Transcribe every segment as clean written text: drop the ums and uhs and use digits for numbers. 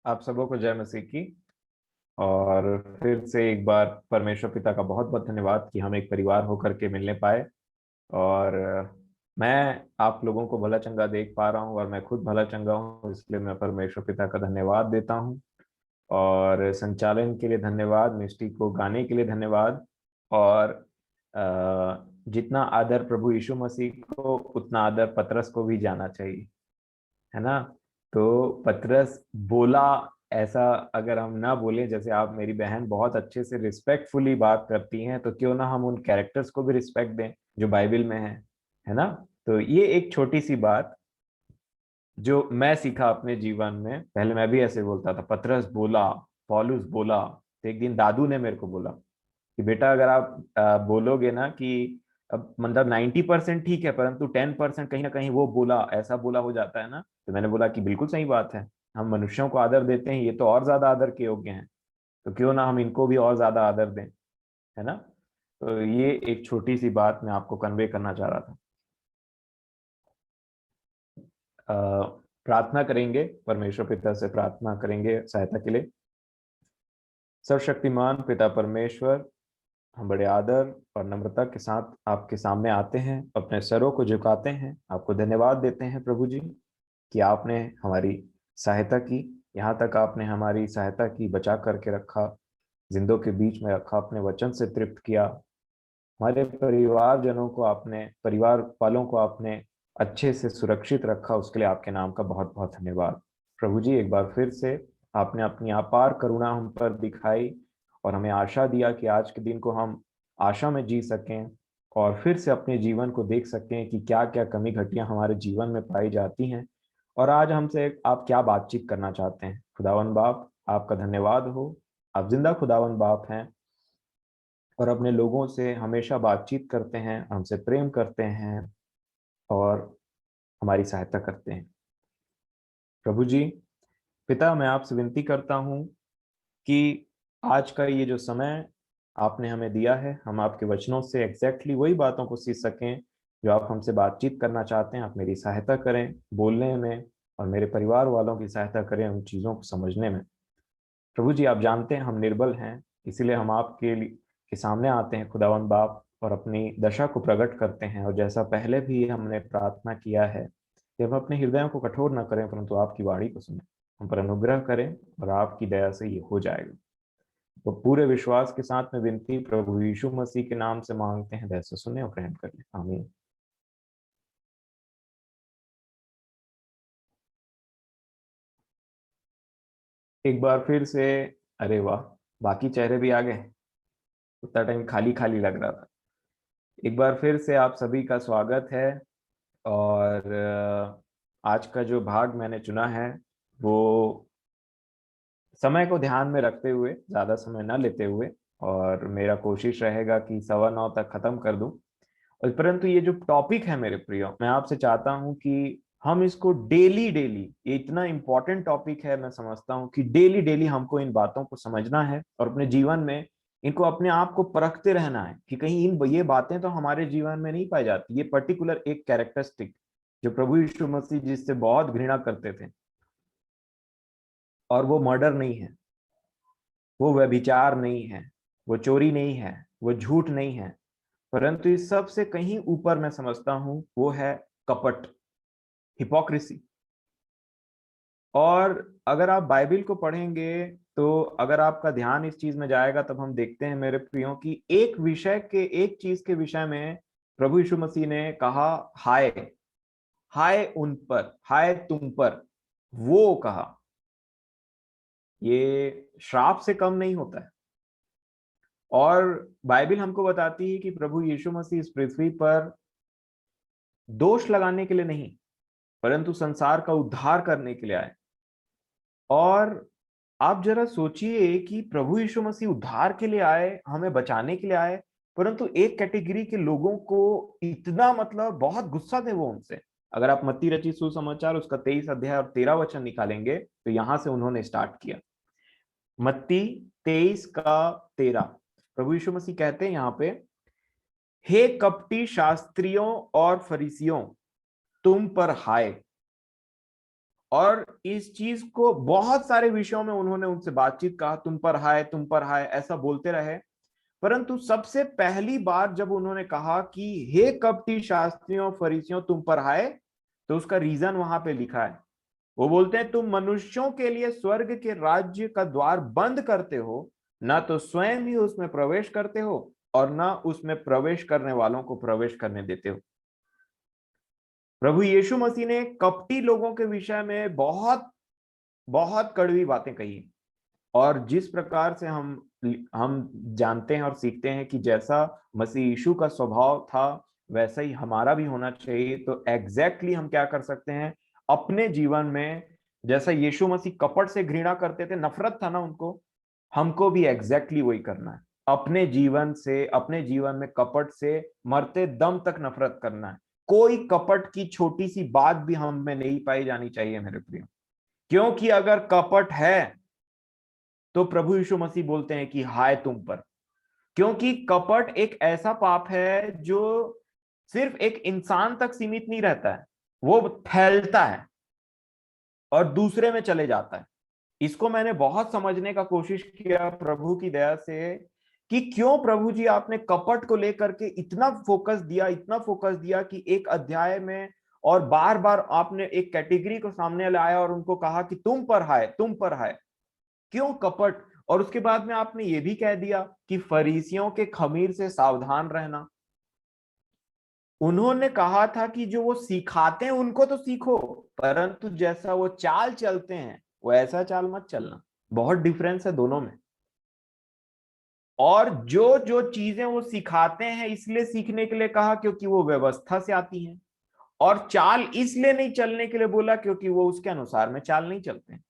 आप सबों को जय मसीह की। और फिर से एक बार परमेश्वर पिता का बहुत बहुत धन्यवाद कि हम एक परिवार होकर के मिलने पाए। और मैं आप लोगों को भला चंगा देख पा रहा हूँ और मैं खुद भला चंगा हूँ, इसलिए मैं परमेश्वर पिता का धन्यवाद देता हूँ। और संचालन के लिए धन्यवाद, मिष्टी को गाने के लिए धन्यवाद। और जितना आदर प्रभु यीशु मसीह को उतना आदर पतरस को भी जाना चाहिए, है ना। तो पतरस बोला ऐसा अगर हम ना बोलें, जैसे आप मेरी बहन बहुत अच्छे से रिस्पेक्टफुली बात करती हैं, तो क्यों ना हम उन कैरेक्टर्स को भी रिस्पेक्ट दें जो बाइबल में है ना। तो ये एक छोटी सी बात जो मैं सीखा अपने जीवन में। पहले मैं भी ऐसे बोलता था, पतरस बोला, पौलुस बोला। तो एक दिन दादू ने मेरे को बोला कि बेटा अगर आप बोलोगे ना कि अब मतलब 90% ठीक है, परंतु 10% कहीं ना कहीं वो बोला ऐसा बोला हो जाता है ना। तो मैंने बोला कि बिल्कुल सही बात है, हम मनुष्यों को आदर देते हैं, ये तो और ज्यादा आदर के योग्य हैं, तो क्यों ना हम इनको भी और ज्यादा आदर दें, है ना। तो ये एक छोटी सी बात मैं आपको कन्वे करना चाह रहा था। प्रार्थना करेंगे, परमेश्वर पिता से प्रार्थना करेंगे सहायता के लिए। सर्वशक्तिमान पिता परमेश्वर, हम बड़े आदर और नम्रता के साथ आपके सामने आते हैं, अपने सरों को झुकाते हैं, आपको धन्यवाद देते हैं प्रभु जी कि आपने हमारी सहायता की। यहाँ तक आपने हमारी सहायता की, बचा करके रखा, जिंदों के बीच में रखा, अपने वचन से तृप्त किया। हमारे परिवारजनों को आपने, परिवार वालों को आपने अच्छे से सुरक्षित रखा, उसके लिए आपके नाम का बहुत बहुत धन्यवाद। प्रभु जी एक बार फिर से आपने अपनी अपार करुणा हम पर दिखाई और हमें आशा दिया कि आज के दिन को हम आशा में जी सकें और फिर से अपने जीवन को देख सकें कि क्या क्या कमी घटियां हमारे जीवन में पाई जाती हैं और आज हमसे आप क्या बातचीत करना चाहते हैं। खुदावन बाप, आपका धन्यवाद हो, आप जिंदा खुदावन बाप हैं और अपने लोगों से हमेशा बातचीत करते हैं, हमसे प्रेम करते हैं और हमारी सहायता करते हैं। प्रभु जी पिता, मैं आपसे विनती करता हूँ कि आज का ये जो समय आपने हमें दिया है, हम आपके वचनों से एग्जैक्टली वही बातों को सीख सकें जो आप हमसे बातचीत करना चाहते हैं। आप मेरी सहायता करें बोलने में और मेरे परिवार वालों की सहायता करें उन चीज़ों को समझने में। प्रभु जी आप जानते हैं हम निर्बल हैं, इसीलिए हम आपके के सामने आते हैं खुदावन बाप और अपनी दशा को प्रकट करते हैं। और जैसा पहले भी हमने प्रार्थना किया है कि हम अपने हृदयों को कठोर न करें, परंतु आपकी वाणी को सुने, हम पर अनुग्रह करें और आपकी दया से ये हो जाएगा। तो पूरे विश्वास के साथ में विनती प्रभु यीशु मसीह के नाम से मांगते हैं, वैसे सुने और ग्रहण करें, आमीन। एक बार फिर से, अरे वाह, बाकी चेहरे भी आ गए, उतना टाइम खाली खाली लग रहा था। एक बार फिर से आप सभी का स्वागत है। और आज का जो भाग मैंने चुना है वो समय को ध्यान में रखते हुए, ज्यादा समय न लेते हुए, और मेरा कोशिश रहेगा कि 9:15 तक खत्म कर दूं। और परंतु ये जो टॉपिक है मेरे प्रियो, मैं आपसे चाहता हूं कि हम इसको डेली डेली, ये इतना इंपॉर्टेंट टॉपिक है, मैं समझता हूं कि डेली डेली हमको इन बातों को समझना है और अपने जीवन में इनको अपने आप को परखते रहना है कि कहीं इन ये बातें तो हमारे जीवन में नहीं पाई जाती। ये पर्टिकुलर एक कैरेक्टरिस्टिक जो प्रभु यीशु मसीह जिससे बहुत घृणा करते थे, और वो मर्डर नहीं है, वो व्यभिचार नहीं है, वो चोरी नहीं है, वो झूठ नहीं है, परंतु इस सब से कहीं ऊपर मैं समझता हूं वो है कपट, हिपोक्रेसी। और अगर आप बाइबल को पढ़ेंगे तो अगर आपका ध्यान इस चीज में जाएगा, तब हम देखते हैं मेरे प्रियो की एक विषय के, एक चीज के विषय में प्रभु यीशु मसीह ने कहा, हाय, हाय उन पर, हाय तुम पर, वो कहा। ये श्राप से कम नहीं होता है। और बाइबल हमको बताती है कि प्रभु यीशु मसीह इस पृथ्वी पर दोष लगाने के लिए नहीं, परंतु संसार का उद्धार करने के लिए आए। और आप जरा सोचिए कि प्रभु यीशु मसीह उद्धार के लिए आए, हमें बचाने के लिए आए, परंतु एक कैटेगरी के लोगों को इतना, मतलब बहुत गुस्सा थे वो उनसे। अगर आप मत्ती रचित सुसमाचार उसका 23 अध्याय और 13 वचन निकालेंगे तो यहां से उन्होंने स्टार्ट किया। मत्ती 23 का 13, प्रभु यीशु मसीह कहते हैं यहाँ पे, हे कपटी शास्त्रियों और फरीसियों, तुम पर हाय, और इस चीज को बहुत सारे विषयों में उन्होंने उनसे बातचीत कहा, तुम पर हाय, तुम पर हाय, ऐसा बोलते रहे। परंतु सबसे पहली बार जब उन्होंने कहा कि हे कपटी शास्त्रियों फरीसियों तुम पर हाय, तो उसका रीजन वहां पे लिखा है। वो बोलते हैं तुम मनुष्यों के लिए स्वर्ग के राज्य का द्वार बंद करते हो, ना तो स्वयं ही उसमें प्रवेश करते हो और ना उसमें प्रवेश करने वालों को प्रवेश करने देते हो। प्रभु यीशु मसीह ने कपटी लोगों के विषय में बहुत बहुत कड़वी बातें कही। और जिस प्रकार से हम जानते हैं और सीखते हैं कि जैसा मसीह यीशु का स्वभाव था वैसा ही हमारा भी होना चाहिए, तो एग्जैक्टली हम क्या कर सकते हैं अपने जीवन में, जैसा यीशु मसीह कपट से घृणा करते थे, नफरत था ना उनको, हमको भी एग्जैक्टली वही करना है। अपने जीवन से, अपने जीवन में कपट से मरते दम तक नफरत करना है। कोई कपट की छोटी सी बात भी हम में नहीं पाई जानी चाहिए मेरे प्रियो, क्योंकि अगर कपट है तो प्रभु यीशु मसीह बोलते हैं कि हाय तुम पर। क्योंकि कपट एक ऐसा पाप है जो सिर्फ एक इंसान तक सीमित नहीं रहता है, वो फैलता है और दूसरे में चले जाता है। इसको मैंने बहुत समझने का कोशिश किया प्रभु की दया से कि क्यों प्रभु जी आपने कपट को लेकर के इतना फोकस दिया, इतना फोकस दिया कि एक अध्याय में और बार बार आपने एक कैटेगरी को सामने लाया और उनको कहा कि तुम पर हाय, तुम पर हाय। क्यों कपट? और उसके बाद में आपने ये भी कह दिया कि फरीसियों के खमीर से सावधान रहना। उन्होंने कहा था कि जो वो सिखाते हैं उनको तो सीखो, परंतु जैसा वो चाल चलते हैं वो ऐसा चाल मत चलना। बहुत डिफरेंस है दोनों में। और जो जो चीजें वो सिखाते हैं इसलिए सीखने के लिए कहा क्योंकि वो व्यवस्था से आती हैं, और चाल इसलिए नहीं चलने के लिए बोला क्योंकि वो उसके अनुसार में चाल नहीं चलते हैं।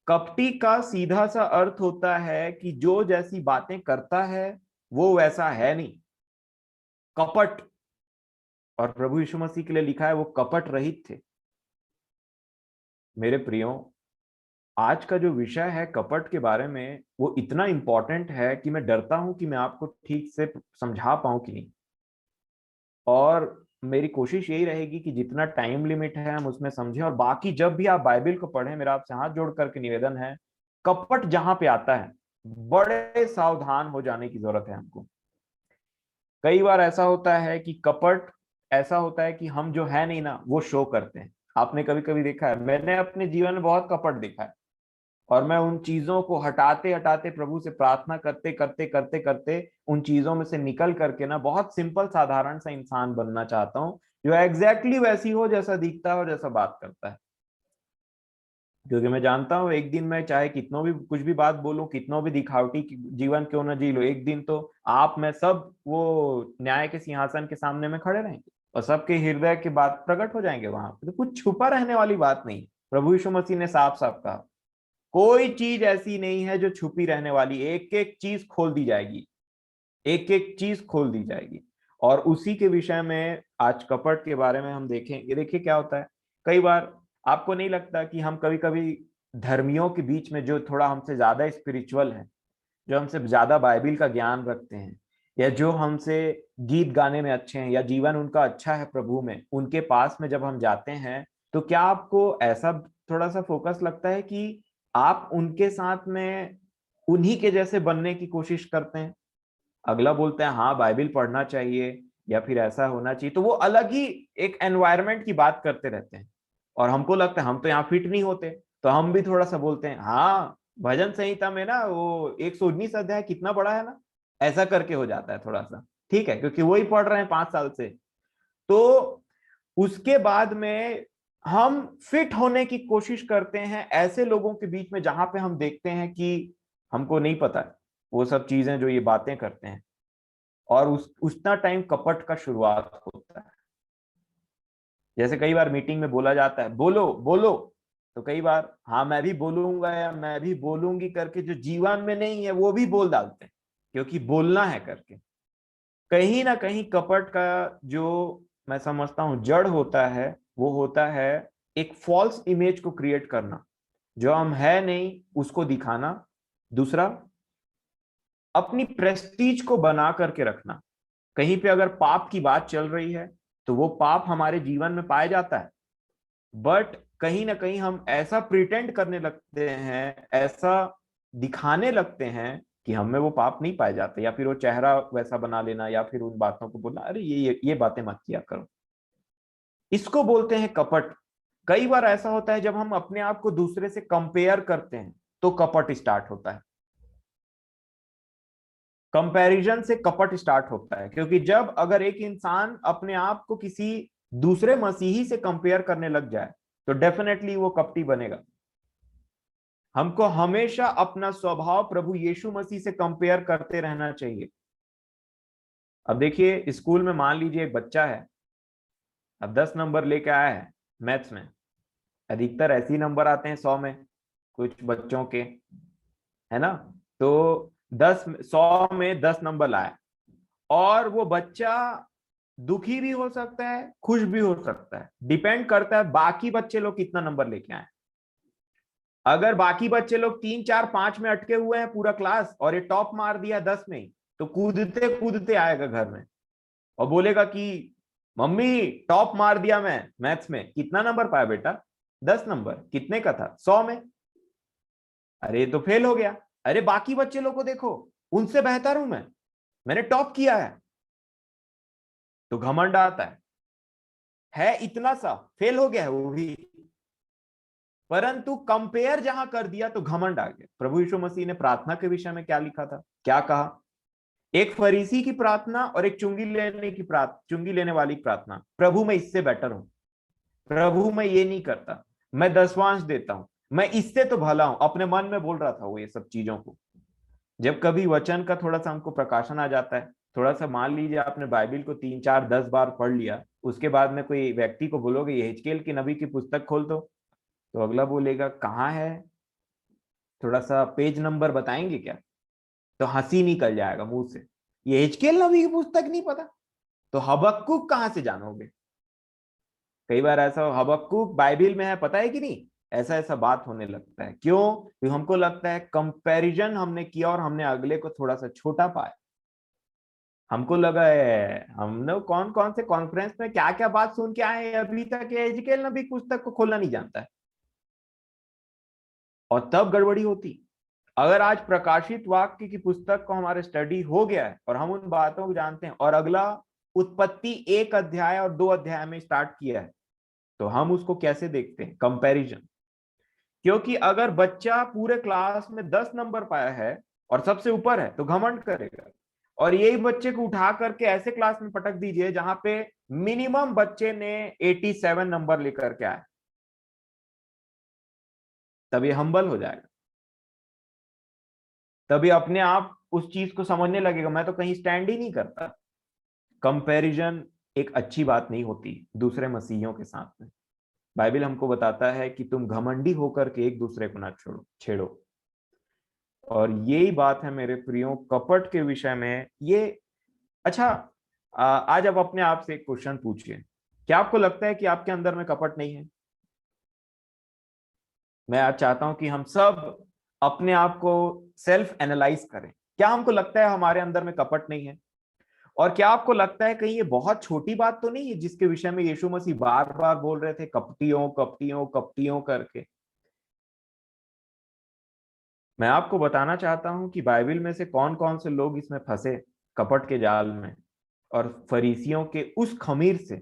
कपटी का सीधा सा अर्थ होता है कि जो जैसी बातें करता है वो वैसा है नहीं, कपट। और प्रभु यीशु मसीह के लिए लिखा है वो कपट रहित थे। मेरे प्रियो, आज का जो विषय है कपट के बारे में वो इतना इंपॉर्टेंट है कि मैं डरता हूं कि मैं आपको ठीक से समझा पाऊं कि नहीं। और मेरी कोशिश यही रहेगी कि जितना टाइम लिमिट है हम उसमें समझें, और बाकी जब भी आप बाइबल को पढ़ें, मेरा आपसे हाथ जोड़ करके निवेदन है, कपट जहां पे आता है बड़े सावधान हो जाने की जरूरत है हमको। कई बार ऐसा होता है कि कपट ऐसा होता है कि हम जो है नहीं ना वो शो करते हैं। आपने कभी कभी देखा है, मैंने अपने जीवन में बहुत कपट देखा है, और मैं उन चीजों को हटाते हटाते प्रभु से प्रार्थना करते करते करते करते उन चीजों में से निकल करके ना बहुत सिंपल साधारण सा इंसान बनना चाहता हूँ, जो एग्जैक्टली वैसी हो जैसा दिखता है और जैसा बात करता है। क्योंकि मैं जानता हूँ एक दिन मैं चाहे कितनों भी कुछ भी बात बोलूं, कितनों भी दिखावटी जीवन क्यों ना जी लो, एक दिन तो आप में सब वो न्याय के सिंहासन के सामने में खड़े रहेंगे और सबके हृदय की बात प्रकट हो जाएंगे वहां पे। तो कुछ छुपा रहने वाली बात नहीं। प्रभु यीशु मसीह ने साफ साफ कहा कोई चीज ऐसी नहीं है जो छुपी रहने वाली, एक एक चीज खोल दी जाएगी, एक एक चीज खोल दी जाएगी। और उसी के विषय में आज कपट के बारे में हम देखेंगे। देखिए क्या होता है, कई बार आपको नहीं लगता कि हम कभी कभी धर्मियों के बीच में जो थोड़ा हमसे ज्यादा स्पिरिचुअल है, जो हमसे ज्यादा बाइबिल का ज्ञान रखते हैं, या जो हमसे गीत गाने में अच्छे हैं, या जीवन उनका अच्छा है प्रभु में, उनके पास में जब हम जाते हैं तो क्या आपको ऐसा थोड़ा सा फोकस लगता है कि आप उनके साथ में उन्हीं के जैसे बनने की कोशिश करते हैं? अगला बोलता है हाँ बाइबिल पढ़ना चाहिए या फिर ऐसा होना चाहिए, तो वो अलग ही एक एनवायरनमेंट की बात करते रहते हैं। और हमको लगता है हम तो यहाँ फिट नहीं होते, तो हम भी थोड़ा सा बोलते हैं हाँ भजन संहिता में ना वो 119 अध्याय कितना बड़ा है ना, ऐसा करके हो जाता है थोड़ा सा। ठीक है, क्योंकि वही पढ़ रहे हैं 5 साल से। तो उसके बाद में हम फिट होने की कोशिश करते हैं ऐसे लोगों के बीच में जहां पे हम देखते हैं कि हमको नहीं पता है वो सब चीजें जो ये बातें करते हैं। और उतना टाइम कपट का शुरुआत होता है। जैसे कई बार मीटिंग में बोला जाता है बोलो बोलो, तो कई बार हाँ मैं भी बोलूंगा या मैं भी बोलूंगी करके जो जीवन में नहीं है वो भी बोल डालते हैं, क्योंकि बोलना है करके। कहीं ना कहीं कपट का जो मैं समझता हूँ जड़ होता है वो होता है एक फॉल्स इमेज को क्रिएट करना, जो हम है नहीं उसको दिखाना। दूसरा, अपनी प्रेस्टीज को बना करके रखना। कहीं पे अगर पाप की बात चल रही है तो वो पाप हमारे जीवन में पाया जाता है, बट कहीं ना कहीं हम ऐसा प्रिटेंड करने लगते हैं, ऐसा दिखाने लगते हैं कि हम में वो पाप नहीं पाए जाते, या फिर वो चेहरा वैसा बना लेना, या फिर उन बातों को बोलना, अरे ये बातें मत किया करो। इसको बोलते हैं कपट। कई बार ऐसा होता है जब हम अपने आप को दूसरे से कंपेयर करते हैं तो कपट स्टार्ट होता है। कंपैरिजन से कपट स्टार्ट होता है, क्योंकि जब अगर एक इंसान अपने आप को किसी दूसरे मसीही से कंपेयर करने लग जाए तो डेफिनेटली वो कपटी बनेगा। हमको हमेशा अपना स्वभाव प्रभु यीशु मसीह से कंपेयर करते रहना चाहिए। अब देखिए, स्कूल में मान लीजिए एक बच्चा है, अब 10 नंबर लेके आया है मैथ्स में। अधिकतर ऐसे ही नंबर आते हैं 100 में कुछ बच्चों के, है ना। तो 100 में 10 नंबर लाया, और वो बच्चा दुखी भी हो सकता है, खुश भी हो सकता है, डिपेंड करता है बाकी बच्चे लोग कितना नंबर लेके आए। अगर बाकी बच्चे लोग 3 4 5 में अटके हुए हैं पूरा क्लास, और ये टॉप मार दिया 10 में ही, तो कूदते कूदते आएगा घर में और बोलेगा कि मम्मी टॉप मार दिया मैं मैथ्स में। कितना नंबर पाया बेटा? 10 नंबर। कितने का था? 100 में। अरे तो फेल हो गया। अरे बाकी बच्चे लोग को देखो, उनसे बेहतर हूं मैं, मैंने टॉप किया है। तो घमंड आता है इतना सा, फेल हो गया है वो भी, परंतु कंपेयर जहां कर दिया तो घमंड आ गया। प्रभु यीशु मसीह ने प्रार्थना के विषय में क्या लिखा था, क्या कहा? एक फरीसी की प्रार्थना और एक चुंगी लेने वाली प्रार्थना, प्रभु मैं इससे बेटर हूं, प्रभु मैं ये नहीं करता, मैं दसवांश देता हूं, मैं इससे तो भला हूं। अपने मन में बोल रहा था वो ये सब चीजों को। जब कभी वचन का थोड़ा सा हमको प्रकाशन आ जाता है, थोड़ा सा मान लीजिए आपने बाइबिल को 3 4 10 बार पढ़ लिया, उसके बाद में कोई व्यक्ति को बोलोगे ये हिजकेल की नबी की पुस्तक खोल दो, तो अगला बोलेगा कहाँ है, थोड़ा सा पेज नंबर बताएंगे क्या? तो हंसी निकल जाएगा मुंह से, ये हिजकेल नबी की पुस्तक नहीं पता, तो हबक्कुक कहाँ से जानोगे? कई बार ऐसा हबक्कुक बाइबिल में है, पता है कि नहीं? ऐसा ऐसा बात होने लगता है। क्यों? क्योंकि हमको लगता है कंपैरिजन हमने किया और हमने अगले को थोड़ा सा छोटा पाया। हमको लगा है हमने कौन कौन से कॉन्फ्रेंस में क्या क्या बात सुन के आए हैं, अभी तक एजकेल नबी पुस्तक को खोलना नहीं जानता है, और तब गड़बड़ी होती। अगर आज प्रकाशित वाक्य की पुस्तक को हमारे स्टडी हो गया है और हम उन बातों को जानते हैं, और अगला उत्पत्ति 1 अध्याय और 2 अध्याय में स्टार्ट किया है, तो हम उसको कैसे देखते हैं? कंपैरिजन। क्योंकि अगर बच्चा पूरे क्लास में 10 नंबर पाया है और सबसे ऊपर है तो घमंड करेगा, और यही बच्चे को उठा करके ऐसे क्लास में पटक दीजिए जहां पे मिनिमम बच्चे ने 87 नंबर लेकर के आए, तभी हम्बल हो जाएगा, तभी अपने आप उस चीज को समझने लगेगा मैं तो कहीं स्टैंड ही नहीं करता। कंपैरिजन एक अच्छी बात नहीं होती दूसरे मसीहियों के साथ में। बाइबल हमको बताता है कि तुम घमंडी होकर के एक दूसरे को ना छोड़ो छेड़ो। और यही बात है मेरे प्रियो कपट के विषय में ये। अच्छा, आज आप अपने आप से एक क्वेश्चन पूछिए, क्या आपको लगता है कि आपके अंदर में कपट नहीं है? मैं आज चाहता हूं कि हम सब अपने आप को सेल्फ एनालाइज करें। क्या हमको लगता है हमारे अंदर में कपट नहीं है? और क्या आपको लगता है कहीं ये बहुत छोटी बात तो नहीं है जिसके विषय में यीशु मसीह बार बार बोल रहे थे कपटियों कपटियों कपटियों करके? मैं आपको बताना चाहता हूं कि बाइबल में से कौन कौन से लोग इसमें फंसे, कपट के जाल में, और फरीसियों के उस खमीर से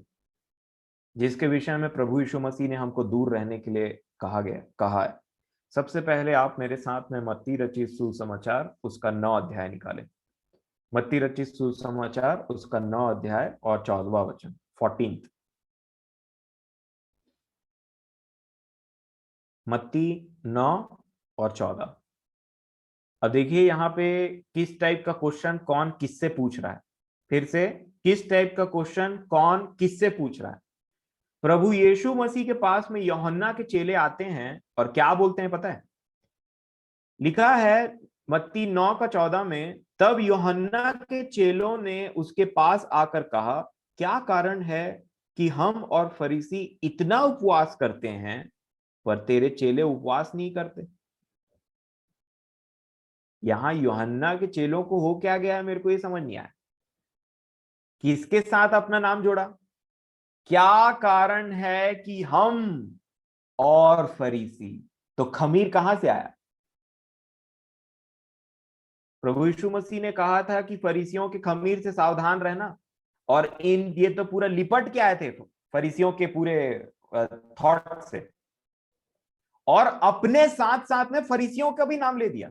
जिसके विषय में प्रभु यीशु मसीह ने हमको दूर रहने के लिए कहा है। सबसे पहले आप मेरे साथ में मत्ती रचित सुसमाचार उसका 9 अध्याय निकालें। मत्ती रचित सुसमाचार उसका 9 अध्याय और 14वां वचन, 14। मत्ती 9 और 14। अब देखिए यहाँ पे किस टाइप का क्वेश्चन कौन किससे पूछ रहा है। फिर से, किस टाइप का क्वेश्चन कौन किससे पूछ रहा है? प्रभु यीशु मसीह के पास में यूहन्ना के चेले आते हैं और क्या बोलते हैं पता है? लिखा है मत्ती 9 का 14 में, तब यूहन्ना के चेलों ने उसके पास आकर कहा क्या कारण है कि हम और फरीसी इतना उपवास करते हैं पर तेरे चेले उपवास नहीं करते? यहां यूहन्ना के चेलों को हो क्या गया है, मेरे को ये समझ नहीं आया। किसके साथ अपना नाम जोड़ा? क्या कारण है कि हम और फरीसी। तो खमीर कहां से आया? प्रभु यीशु मसीह ने कहा था कि फरीसियों के खमीर से सावधान रहना, और इन ये तो पूरा लिपट के आए थे फरीसियों के पूरे थॉट से, और अपने साथ साथ में फरीसियों का भी नाम ले दिया।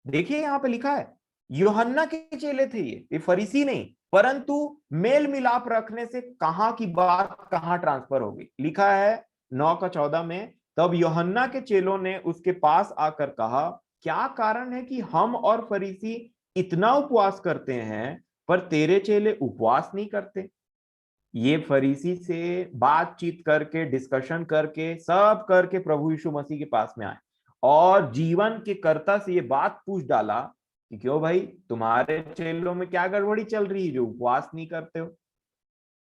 देखिए यहां पे लिखा है, यूहन्ना के चेले थे ये फरीसी नहीं, परंतु मेल मिलाप रखने से कहां की बात कहां ट्रांसफर हो गई। लिखा है 9:14 में, तब यूहन्ना के चेलों ने उसके पास आकर कहा, क्या कारण है कि हम और फरीसी इतना उपवास करते हैं पर तेरे चेले उपवास नहीं करते? ये फरीसी से बातचीत करके, डिस्कशन करके, सब करके प्रभु यीशु मसीह के पास में आए और जीवन के कर्ता से ये बात पूछ डाला कि क्यों भाई, तुम्हारे चेलों में क्या गड़बड़ी चल रही है जो उपवास नहीं करते हो?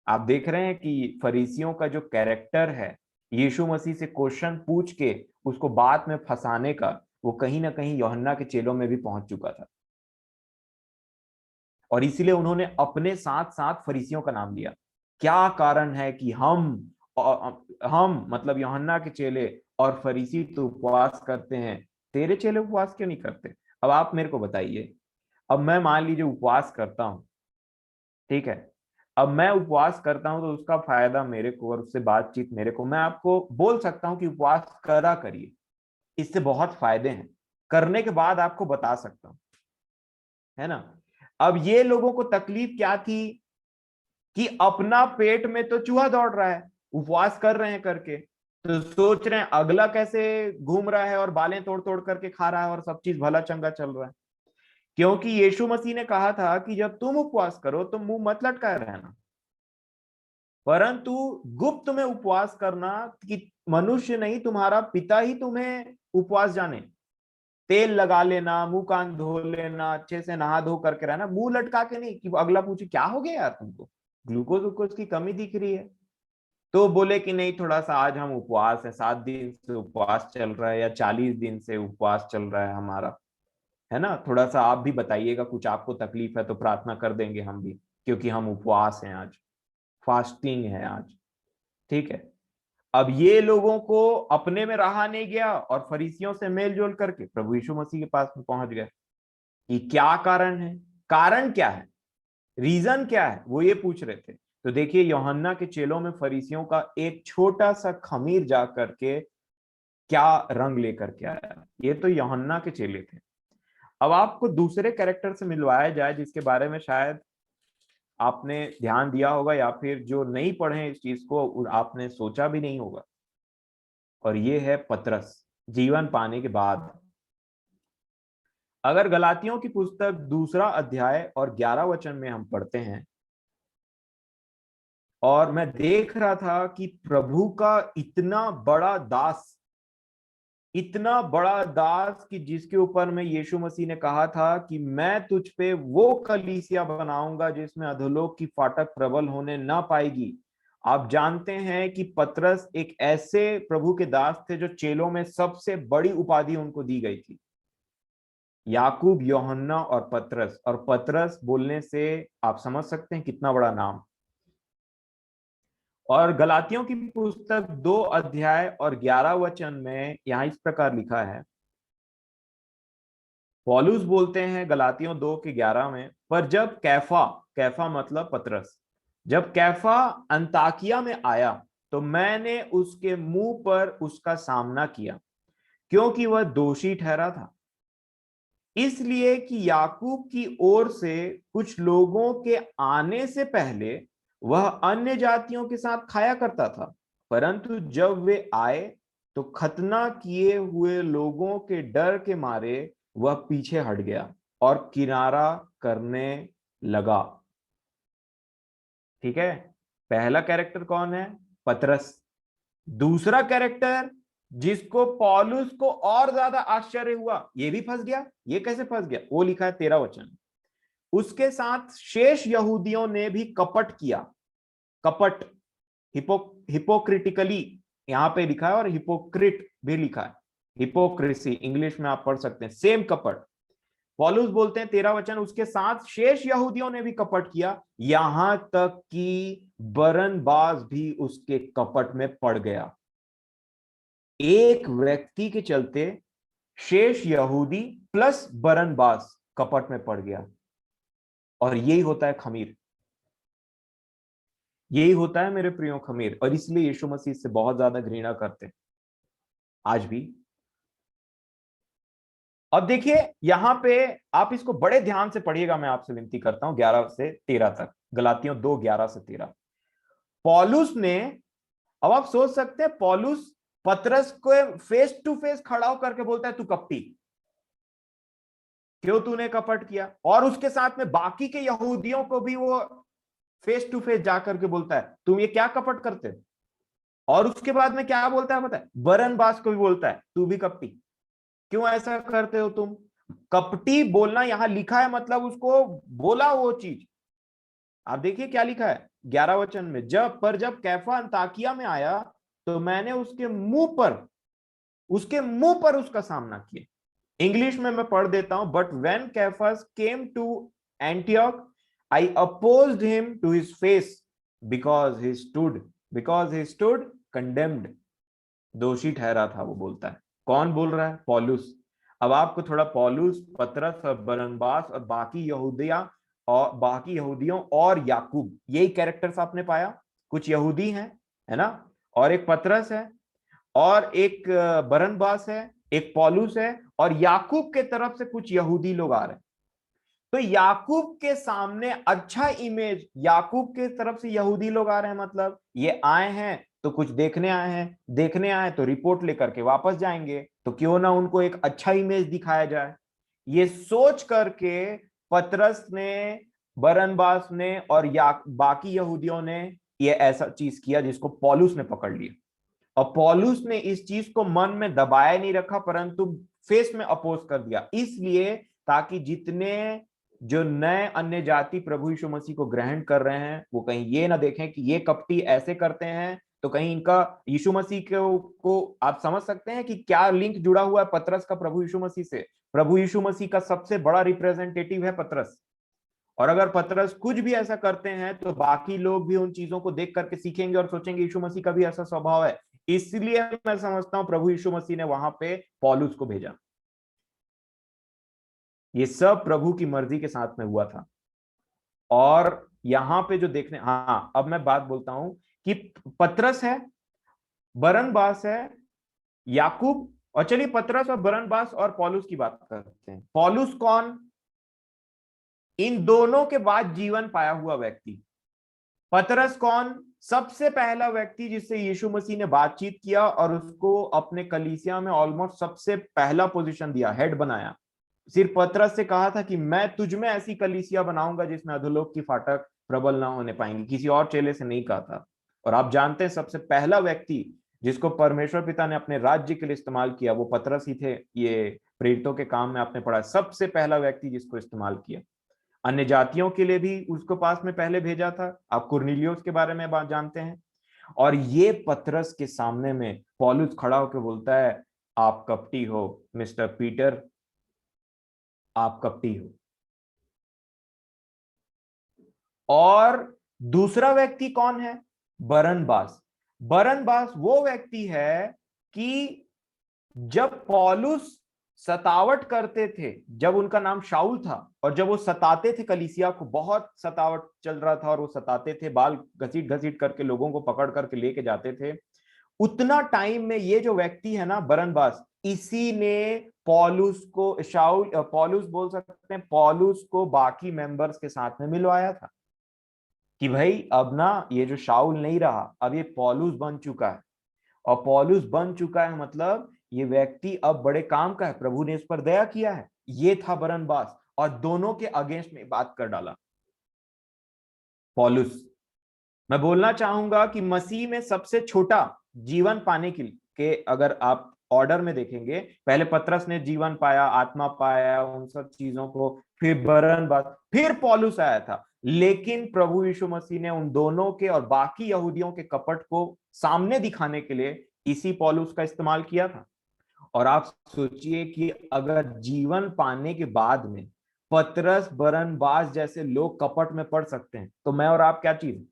आप देख रहे हैं कि फरीसियों का जो कैरेक्टर है, यीशु मसीह से क्वेश्चन पूछ के उसको बात में फंसाने का, वो कहीं ना कहीं यूहन्ना के चेलों में भी पहुंच चुका था, और इसीलिए उन्होंने अपने साथ साथ फरीसियों का नाम लिया। क्या कारण है कि हम मतलब यूहन्ना के चेले और फरीसी तो उपवास करते हैं, तेरे चेले उपवास क्यों नहीं करते? अब आप मेरे को बताइए, अब मैं मान लीजिए उपवास करता हूं, ठीक है, अब मैं उपवास करता हूं तो उसका फायदा मेरे को और उससे बातचीत मेरे को, मैं आपको बोल सकता हूं कि उपवास करा करिए, इससे बहुत फायदे हैं, करने के बाद आपको बता सकता हूं, है ना? अब ये लोगों को तकलीफ क्या थी कि अपना पेट में तो चूहा दौड़ रहा है, उपवास कर रहे हैं करके, तो सोच रहे हैं अगला कैसे घूम रहा है और बालें तोड़ तोड़ करके खा रहा है और सब चीज भला चंगा चल रहा है। क्योंकि यीशु मसीह ने कहा था कि जब तुम उपवास करो तो मुंह मत लटकाए रहना, परंतु गुप्त में उपवास करना, कि मनुष्य नहीं तुम्हारा पिता ही तुम्हें उपवास जाने। तेल लगा लेना, मुंह कान धो लेना, अच्छे से नहा धो करके रहना, मुंह लटका के नहीं कि अगला पूछे क्या हो गया यार तुमको, ग्लूकोज वूकोज की कमी दिख रही है, तो बोले कि नहीं थोड़ा सा आज हम उपवास है, 7 दिन से उपवास चल रहा है या 40 दिन से उपवास चल रहा है हमारा, है ना, थोड़ा सा आप भी बताइएगा, कुछ आपको तकलीफ है तो प्रार्थना कर देंगे हम भी, क्योंकि हम उपवास हैं आज, फास्टिंग है आज, ठीक है। अब ये लोगों को अपने में रहा नहीं गया और फरीसियों से मेल जोल करके प्रभु यीशु मसीह के पास में पहुंच गए कि क्या कारण है, कारण क्या है, रीजन क्या है, वो ये पूछ रहे थे। तो देखिए यूहन्ना के चेलों में फरीसियों का एक छोटा सा खमीर जा करके क्या रंग लेकर के आया, ये तो यूहन्ना के चेले थे। अब आपको दूसरे कैरेक्टर से मिलवाया जाए जिसके बारे में शायद आपने ध्यान दिया होगा, या फिर जो नहीं पढ़े इस चीज को आपने सोचा भी नहीं होगा, और ये है पतरस, जीवन पाने के बाद। अगर गलातियों की पुस्तक 2 अध्याय और 11 वचन में हम पढ़ते हैं, और मैं देख रहा था कि प्रभु का इतना बड़ा दास, इतना बड़ा दास कि जिसके ऊपर में यीशु मसीह ने कहा था कि मैं तुझ पे वो कलीसिया बनाऊंगा जिसमें अधोलोक की फाटक प्रबल होने ना पाएगी। आप जानते हैं कि पतरस एक ऐसे प्रभु के दास थे जो चेलों में सबसे बड़ी उपाधि उनको दी गई थी, याकूब, यूहन्ना और पतरस, और पतरस बोलने से आप समझ सकते हैं कितना बड़ा नाम। और गलातियों की पुस्तक 2 अध्याय और 11 वचन में यहां इस प्रकार लिखा है, पौलुस बोलते हैं गलातियों 2 के 11 में, पर जब कैफा, कैफा मतलब पतरस, जब कैफा अंताकिया में आया तो मैंने उसके मुंह पर उसका सामना किया, क्योंकि वह दोषी ठहरा था, इसलिए कि याकूब की ओर से कुछ लोगों के आने से पहले वह अन्य जातियों के साथ खाया करता था, परंतु जब वे आए तो खतना किए हुए लोगों के डर के मारे वह पीछे हट गया और किनारा करने लगा। ठीक है, पहला कैरेक्टर कौन है? पतरस। दूसरा कैरेक्टर जिसको पौलुस को और ज्यादा आश्चर्य हुआ, ये भी फंस गया, ये कैसे फंस गया, वो लिखा है 13 वचन, उसके साथ शेष यहूदियों ने भी कपट किया। कपट, हिपोक्रिटिकली यहां पे लिखा है, और हिपोक्रिट भी लिखा है, हिपोक्रेसी इंग्लिश में आप पढ़ सकते हैं, सेम कपट। पौलुस बोलते हैं 13 वचन, उसके साथ शेष यहूदियों ने भी कपट किया, यहां तक कि बरनबास भी उसके कपट में पड़ गया। एक व्यक्ति के चलते शेष यहूदी प्लस बरनबास कपट में पड़ गया। और यही होता है खमीर, यही होता है मेरे प्रियो खमीर। और इसलिए यीशु मसीह से बहुत ज्यादा घृणा करते हैं आज भी। अब देखिए यहां पे आप इसको बड़े ध्यान से पढ़िएगा, मैं आपसे विनती करता हूं 11 से 13 तक, गलातियों 2 11 से 13। पौलुस ने, अब आप सोच सकते हैं, पौलुस पतरस को फेस टू फेस खड़ा होकर के बोलता है तू कपटी, क्यों तूने कपट किया। और उसके साथ में बाकी के यहूदियों को भी वो फेस टू फेस जाकर के बोलता है तुम ये क्या कपट करते हो। और उसके बाद में क्या बोलता है पता है, बरनबास को भी बोलता है तू भी कपटी, क्यों ऐसा करते हो तुम। कपटी बोलना यहां लिखा है, मतलब उसको बोला वो चीज। आप देखिए क्या लिखा है 11 वचन में, जब कैफा अंताकिया में आया तो मैंने उसके मुंह पर उसका सामना किया। इंग्लिश में मैं पढ़ देता हूं, but when Cephas came to Antioch I opposed him to his face because he stood condemned. दोषी ठहरा था वो, बोलता है। कौन बोल रहा है, पौलुस। अब आपको थोड़ा पौलुस, पतरस और बरनबास और बाकी यहूदियों और याकूब, यही कैरेक्टर्स आपने पाया। कुछ यहूदी हैं, है ना, और एक पतरस है, और एक बरनबास है, एक पौलुस है, और याकूब के तरफ से कुछ यहूदी लोग आ रहे हैं। तो याकूब के सामने अच्छा इमेज, याकूब के तरफ से यहूदी लोग आ रहे हैं, मतलब ये आए हैं तो कुछ देखने आए हैं, देखने आए तो रिपोर्ट लेकर के वापस जाएंगे, तो क्यों ना उनको एक अच्छा इमेज दिखाया जाए। ये सोच करके पतरस ने, बरनबास ने और बाकी यहूदियों ने ये ऐसा चीज किया जिसको पौलुस ने पकड़ लिया। और पौलुस ने इस चीज को मन में दबाए नहीं रखा, परंतु फेस में अपोज कर दिया, इसलिए ताकि जितने जो नए अन्य जाति प्रभु यीशु मसीह को ग्रहण कर रहे हैं वो कहीं ये ना देखें कि ये कपटी ऐसे करते हैं, तो कहीं इनका यीशु मसीह को आप समझ सकते हैं कि क्या लिंक जुड़ा हुआ है पतरस का प्रभु यीशु मसीह से। प्रभु यीशु मसीह का सबसे बड़ा रिप्रेजेंटेटिव है पतरस। और अगर पतरस कुछ भी ऐसा करते हैं तो बाकी लोग भी उन चीजों को देख करके सीखेंगे और सोचेंगे यीशु मसीह का भी ऐसा स्वभाव है। इसलिए मैं समझता हूं प्रभु यीशु मसीह ने वहां पे पौलुस को भेजा। ये सब प्रभु की मर्जी के साथ में हुआ था। और यहां पे जो देखने, हाँ अब मैं बात बोलता हूं कि पतरस है, बरनबास है, याकूब, और चलिए पतरस और बरनबास और पौलुस की बात करते हैं। पौलुस कौन, इन दोनों के बाद जीवन पाया हुआ व्यक्ति। पतरस कौन, सबसे पहला व्यक्ति जिससे यीशु मसीह ने बातचीत किया और उसको अपने कलीसिया में ऑलमोस्ट सबसे पहला पोजीशन दिया, हेड बनाया। सिर्फ पतरस से कहा था कि मैं तुझ में ऐसी कलीसिया बनाऊंगा जिसमें अधोलोक की फाटक प्रबल ना होने पाएंगी, किसी और चेले से नहीं कहा था। और आप जानते हैं सबसे पहला व्यक्ति जिसको परमेश्वर पिता ने अपने राज्य के लिए इस्तेमाल किया वो पतरस ही थे। ये प्रेरितों के काम में आपने पढ़ा, सबसे पहला व्यक्ति जिसको इस्तेमाल किया। अन्य जातियों के लिए भी उसको पास में पहले भेजा था, आप कुरनीलियुस के बारे में बात जानते हैं। और ये पतरस के सामने में पौलुस खड़ा होकर बोलता है आप कपटी हो मिस्टर पीटर, आप कपटी हो। और दूसरा व्यक्ति कौन है, बरनबास। बरनबास वो व्यक्ति है कि जब पौलुस सतावट करते थे, जब उनका नाम शाऊल था, और जब वो सताते थे कलीसिया को, बहुत सतावट चल रहा था और वो सताते थे, बाल घसीट घसीट करके लोगों को पकड़ करके लेके जाते थे, उतना टाइम में ये जो व्यक्ति है ना बरनबास, इसी ने पौलुस बोल सकते हैं, पौलुस को बाकी मेंबर्स के साथ में मिलवाया था कि भाई अब ना ये जो शाऊल नहीं रहा, अब ये पौलुस बन चुका है। और पौलुस बन चुका है मतलब ये व्यक्ति अब बड़े काम का है, प्रभु ने इस पर दया किया है। ये था बरनबास, और दोनों के अगेंस्ट में बात कर डाला पौलुस। मैं बोलना चाहूंगा कि मसीह में सबसे छोटा जीवन पाने के अगर आप ऑर्डर में देखेंगे, पहले पतरस ने जीवन पाया, आत्मा पाया, उन सब चीजों को, फिर बरनबास, फिर पौलुस आया था। लेकिन प्रभु यीशु मसीह ने उन दोनों के और बाकी यहूदियों के कपट को सामने दिखाने के लिए इसी पौलुस का इस्तेमाल किया था। और आप सोचिए कि अगर जीवन पाने के बाद में पतरस बरनबास जैसे लोग कपट में पड़ सकते हैं, तो मैं और आप क्या चीज।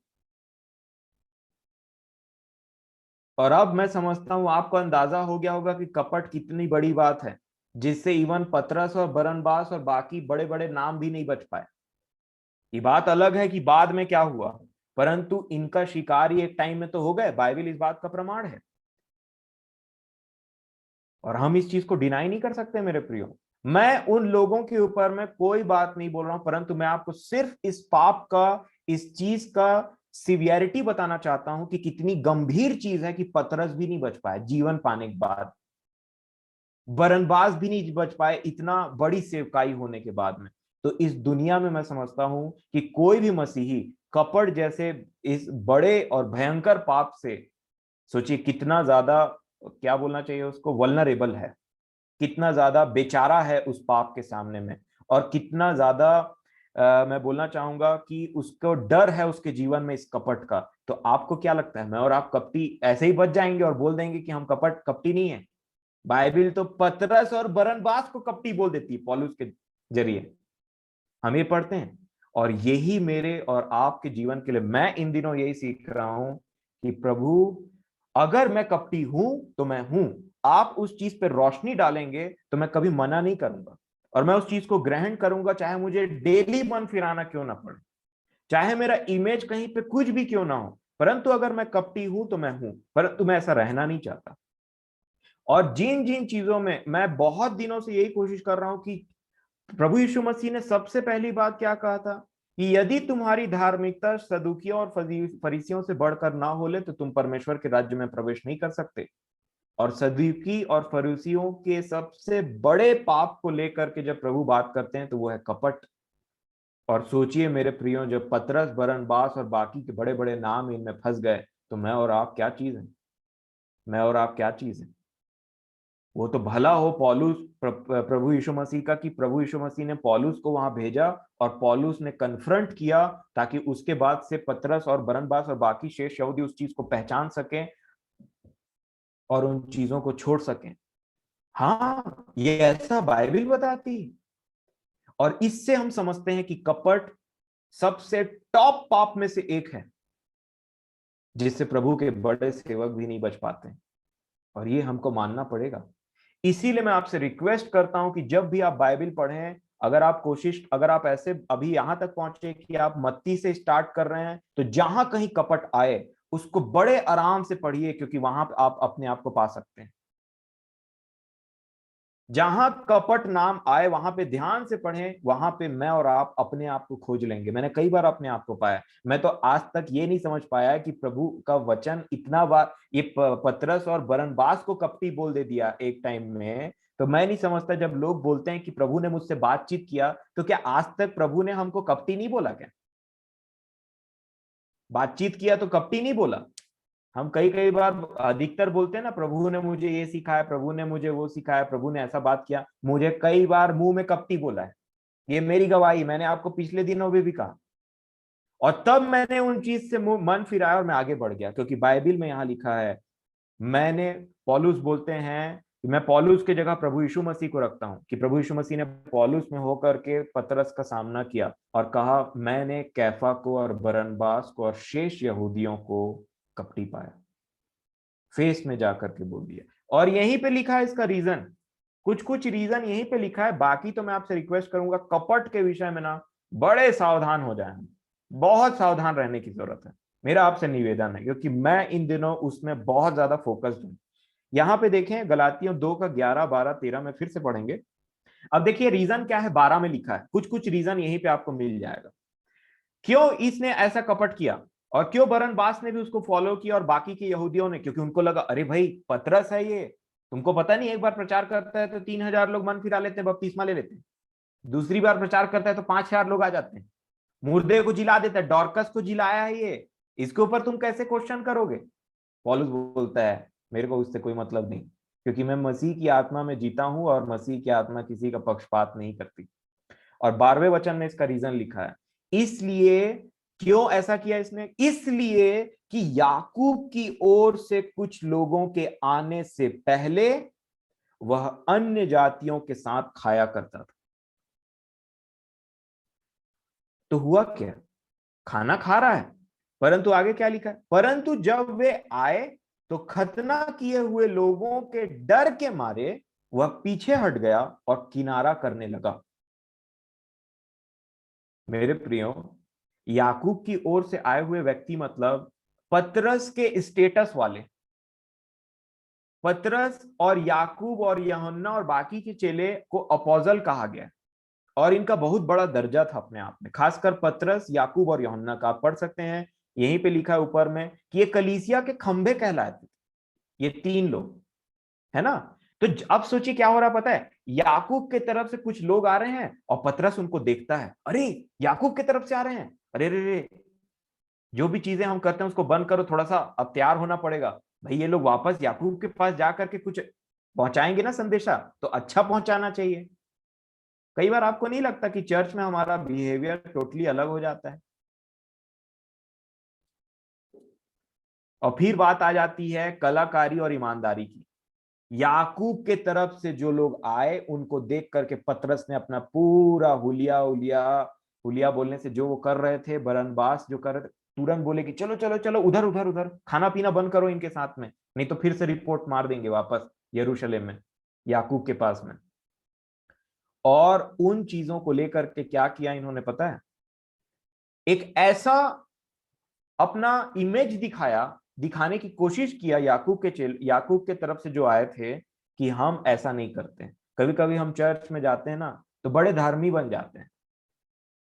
और अब मैं समझता हूं आपको अंदाजा हो गया होगा कि कपट कितनी बड़ी बात है, जिससे इवन पतरस और बरनबास और बाकी बड़े बड़े नाम भी नहीं बच पाए। ये बात अलग है कि बाद में क्या हुआ, परंतु इनका शिकार ही एक टाइम में तो हो गए। बाइबल इस बात का प्रमाण है और हम इस चीज को डिनाई नहीं कर सकते मेरे प्रियो। मैं उन लोगों के ऊपर मैं कोई बात नहीं बोल रहा हूं, परंतु मैं आपको सिर्फ इस पाप का, इस चीज का सिवियरिटी बताना चाहता हूं कि कितनी गंभीर चीज है कि पतरस भी नहीं बच पाए जीवन पाने के बाद, बरनबास भी नहीं बच पाए इतना बड़ी सेवकाई होने के बाद में। तो इस दुनिया में मैं समझता हूं कि कोई भी मसीही कपट जैसे इस बड़े और भयंकर पाप से, सोचिए कितना ज्यादा, क्या बोलना चाहिए उसको, वल्नरेबल है, कितना ज्यादा बेचारा है उस पाप के सामने में, और कितना ज्यादा मैं बोलना चाहूंगा कि उसको डर है उसके जीवन में इस कपट का। तो आपको क्या लगता है मैं और आप कपटी ऐसे ही बच जाएंगे और बोल देंगे कि हम कपटी नहीं है? बाइबिल तो पतरस और बरनबास को कपटी बोल देती है पौलुस के जरिए, हम ये पढ़ते हैं। और यही मेरे और आपके जीवन के लिए मैं इन दिनों यही सीख रहा हूं कि प्रभु, अगर मैं कपटी हूं तो मैं हूं, आप उस चीज पर रोशनी डालेंगे तो मैं कभी मना नहीं करूंगा, और मैं उस चीज को ग्रहण करूंगा, चाहे मुझे डेली मन फिराना क्यों ना पड़े, चाहे मेरा इमेज कहीं पे कुछ भी क्यों ना हो, परंतु अगर मैं कपटी हूं तो मैं हूं, परंतु मैं ऐसा रहना नहीं चाहता। और जिन जिन चीजों में मैं बहुत दिनों से यही कोशिश कर रहा हूं कि प्रभु यीशु मसीह ने सबसे पहली बात क्या कहा था कि यदि तुम्हारी धार्मिकता सदूकियों और फरीसियों से बढ़कर ना होले तो तुम परमेश्वर के राज्य में प्रवेश नहीं कर सकते। और सदूकी और फरीसियों के सबसे बड़े पाप को लेकर के जब प्रभु बात करते हैं तो वो है कपट। और सोचिए मेरे प्रियो, जब पतरस बरनबास और बाकी के बड़े बड़े नाम इनमें फंस गए तो मैं और आप क्या चीज है, मैं और आप क्या चीज है? वो तो भला हो पौलुस, प्रभु यीशु मसीह का, कि प्रभु यीशु मसीह ने पौलुस को वहां भेजा और पौलुस ने कन्फ्रंट किया ताकि उसके बाद से पतरस और बरनबास और बाकी शेष यहूदी उस चीज को पहचान सकें और उन चीजों को छोड़ सकें। हाँ, ये ऐसा बाइबल बताती है। और इससे हम समझते हैं कि कपट सबसे टॉप पाप में से एक है, जिससे प्रभु के बड़े सेवक भी नहीं बच पाते हैं, और ये हमको मानना पड़ेगा। इसीलिए मैं आपसे रिक्वेस्ट करता हूं कि जब भी आप बाइबल पढ़ें, अगर आप ऐसे अभी यहां तक पहुंचे कि आप मत्ती से स्टार्ट कर रहे हैं, तो जहां कहीं कपट आए उसको बड़े आराम से पढ़िए, क्योंकि वहां आप अपने आप को पा सकते हैं। जहां कपट नाम आए वहां पे ध्यान से पढ़ें, वहां पे मैं और आप अपने आप को खोज लेंगे। मैंने कई बार अपने आप को पाया। मैं तो आज तक ये नहीं समझ पाया कि प्रभु का वचन इतना बार ये पतरस और बरनबास को कपटी बोल दे दिया एक टाइम में। तो मैं नहीं समझता, जब लोग बोलते हैं कि प्रभु ने मुझसे बातचीत किया, तो क्या आज तक प्रभु ने हमको कपटी नहीं बोला? क्या बातचीत किया तो कपटी नहीं बोला? हम कई कई बार अधिकतर बोलते हैं ना, प्रभु ने मुझे ये सिखाया, प्रभु ने मुझे वो सिखाया, प्रभु ने ऐसा बात किया। मुझे कई बार मुंह में कपटी बोला है, ये मेरी गवाही, मैंने आपको पिछले दिनों में भी कहा। और तब मैंने उन चीज से मन फिराया और मैं आगे बढ़ गया, क्योंकि बाइबल में यहां लिखा है, मैंने, पौलुस बोलते हैं कि मैं पौलुस की जगह प्रभु यीशु मसीह को रखता हूं, कि प्रभु यीशु मसीह ने पौलुस में होकर के पतरस का सामना किया और कहा मैंने कैफा को और बरनबास को और शेष यहूदियों को कपटी पाया, फेस में जाकर के बोल दिया। और यहीं पे लिखा है इसका रीजन, कुछ कुछ रीजन यहीं पे लिखा है। बाकी तो मैं आपसे रिक्वेस्ट करूंगा कपट के विषय में ना बड़े सावधान हो जाएं, बहुत सावधान रहने की जरूरत है। मेरा आपसे निवेदन है, क्योंकि मैं इन दिनों उसमें बहुत ज्यादा फोकस्ड हूं। यहाँ पे देखें गलातियों 2 का 11 12 13 में फिर से पढ़ेंगे। अब देखिए रीजन क्या है, 12 में लिखा है, कुछ कुछ रीजन यहीं पे आपको मिल जाएगा क्यों इसने ऐसा कपट किया, और क्यों बरनबास ने भी उसको फॉलो किया और बाकी के यहूदियों ने, क्योंकि उनको लगा अरे भाई पतरस है ये, तुमको पता नहीं, एक बार प्रचार करता है तो 3,000 लोग मन फिरा लेते हैं, बपतिस्मा ले लेते हैं। दूसरी बार प्रचार करता है तो 5,000 लोग आ जाते हैं। मुर्दे को जिला देता है, डॉर्कस को जिलाया है ये, इसके ऊपर तुम कैसे क्वेश्चन करोगे? पौलुस बोलता है मेरे को उससे कोई मतलब नहीं, क्योंकि मैं मसीह की आत्मा में जीता हूं और मसीह की आत्मा किसी का पक्षपात नहीं करती। और 12वें वचन में इसका रीजन लिखा है, इसलिए, क्यों ऐसा किया इसने, इसलिए कि याकूब की ओर से कुछ लोगों के आने से पहले वह अन्य जातियों के साथ खाया करता था। तो हुआ क्या, खाना खा रहा है, परंतु आगे क्या लिखा है, परंतु जब वे आए तो खतना किए हुए लोगों के डर के मारे वह पीछे हट गया और किनारा करने लगा। मेरे प्रियो, याकूब की ओर से आए हुए व्यक्ति मतलब पतरस के स्टेटस वाले। पतरस और याकूब और यूहन्ना और बाकी के चेले को अपोजल कहा गया और इनका बहुत बड़ा दर्जा था अपने आप में, खासकर पतरस, याकूब और यूहन्ना का। आप पढ़ सकते हैं, यहीं पे लिखा है ऊपर में कि ये कलीसिया के खंभे कहलाते, ये तीन लोग, है ना। तो अब सोचिए क्या हो रहा पता है, याकूब के तरफ से कुछ लोग आ रहे हैं और पतरस उनको देखता है, अरे याकूब के तरफ से आ रहे हैं, अरे रे रे, जो भी चीजें हम करते हैं उसको बंद करो, थोड़ा सा अब तैयार होना पड़ेगा। भाई ये लोग वापस याकूब के पास जाकर के कुछ पहुंचाएंगे ना संदेशा, तो अच्छा पहुंचाना चाहिए। कई बार आपको नहीं लगता कि चर्च में हमारा बिहेवियर टोटली अलग हो जाता है? और फिर बात आ जाती है कलाकारी और ईमानदारी की। याकूब के तरफ से जो लोग आए उनको देख करके पतरस ने अपना पूरा हुलिया हुलिया, हुलिया बोलने से जो वो कर रहे थे, बरनबास जो कर रहे थे, तुरंत बोले कि चलो चलो चलो उधर उधर उधर, खाना पीना बंद करो इनके साथ में, नहीं तो फिर से रिपोर्ट मार देंगे वापस यरूशलेम में, याकूब के पास में। और उन चीजों को लेकर के क्या किया इन्होंने पता है, एक ऐसा अपना इमेज दिखाया, दिखाने की कोशिश किया याकूब के तरफ से जो आए थे कि हम ऐसा नहीं करते। कभी कभी हम चर्च में जाते हैं ना तो बड़े धार्मिक बन जाते हैं,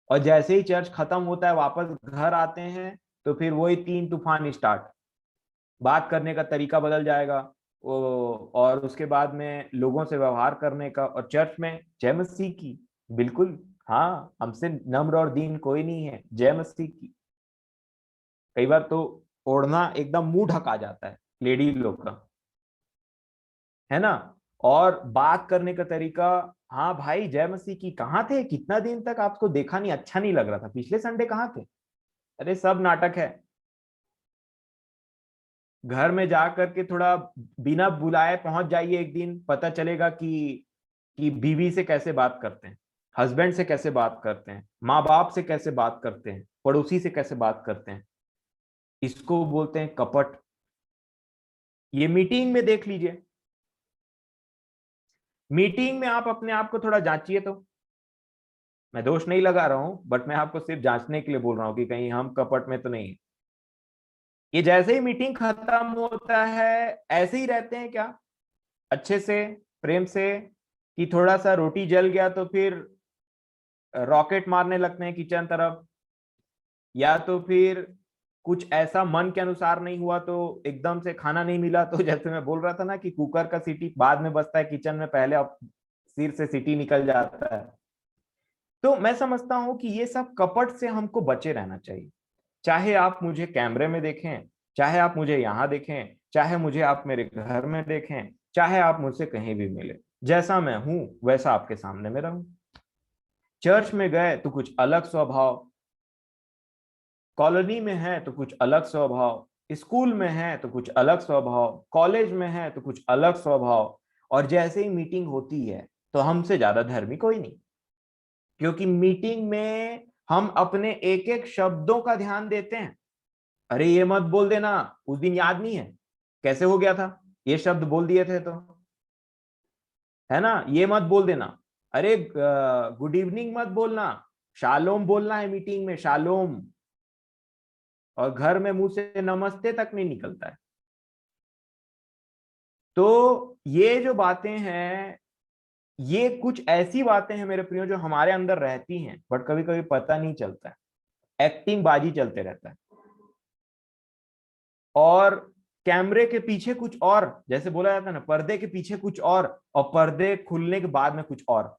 और जैसे ही चर्च खत्म होता है वापस घर आते हैं तो फिर वही तीन तूफान स्टार्ट, बात करने का तरीका बदल जाएगा, और उसके बाद में लोगों से व्यवहार करने का, और चर्च में जय मसीह की, बिल्कुल, हाँ, हमसे नम्र और दीन कोई नहीं है, जय मसीह की। कई बार तो ओढ़ना एकदम मुंह ढका जाता है लेडी लोग का, है ना। और बात करने का तरीका, हाँ भाई जय मसीह की, कहाँ थे, कितना दिन तक आपको देखा नहीं, अच्छा नहीं लग रहा था, पिछले संडे कहाँ थे? अरे सब नाटक है। घर में जा करके थोड़ा बिना बुलाए पहुंच जाइए, एक दिन पता चलेगा कि बीवी से कैसे बात करते हैं, हस्बैंड से कैसे बात करते हैं, माँ बाप से कैसे बात करते हैं, पड़ोसी से कैसे बात करते हैं। इसको बोलते हैं कपट। ये मीटिंग में देख लीजिए, मीटिंग में आप अपने आप को थोड़ा जांचिए तो। मैं दोष नहीं लगा रहा हूं, बट मैं आपको सिर्फ जांचने के लिए बोल रहा हूं कि कहीं हम कपट में तो नहीं है। ये जैसे ही मीटिंग खत्म होता है ऐसे ही रहते हैं क्या, अच्छे से, प्रेम से, कि थोड़ा सा रोटी जल गया तो फिर रॉकेट मारने लगते हैं किचन तरफ, या तो फिर कुछ ऐसा मन के अनुसार नहीं हुआ तो एकदम से खाना नहीं मिला तो जैसे मैं बोल रहा था ना कि कुकर का सीटी बाद में बजता है किचन में, पहले अब सिर से सीटी निकल जाता है। तो मैं समझता हूं कि ये सब कपट से हमको बचे रहना चाहिए। चाहे आप मुझे कैमरे में देखें, चाहे आप मुझे यहाँ देखें, चाहे मुझे आप मेरे घर में देखें, चाहे आप मुझसे कहीं भी मिले, जैसा मैं हूं वैसा आपके सामने में रहूं। चर्च में गए तो कुछ अलग स्वभाव, कॉलोनी में है तो कुछ अलग स्वभाव, स्कूल में है तो कुछ अलग स्वभाव, कॉलेज में है तो कुछ अलग स्वभाव, और जैसे ही मीटिंग होती है तो हमसे ज्यादा धर्मी कोई नहीं। क्योंकि मीटिंग में हम अपने एक एक शब्दों का ध्यान देते हैं। अरे ये मत बोल देना, उस दिन याद नहीं है कैसे हो गया था, ये शब्द बोल दिए थे तो, है ना, ये मत बोल देना। अरे गुड इवनिंग मत बोलना, शालोम बोलना है मीटिंग में, शालोम। और घर में मुंह से नमस्ते तक नहीं निकलता है। तो ये जो बातें हैं, ये कुछ ऐसी बातें हैं मेरे प्रियो जो हमारे अंदर रहती हैं, बट कभी कभी पता नहीं चलता है, एक्टिंग बाजी चलते रहता है। और कैमरे के पीछे कुछ और, जैसे बोला जाता है ना, पर्दे के पीछे कुछ और पर्दे खुलने के बाद में कुछ और,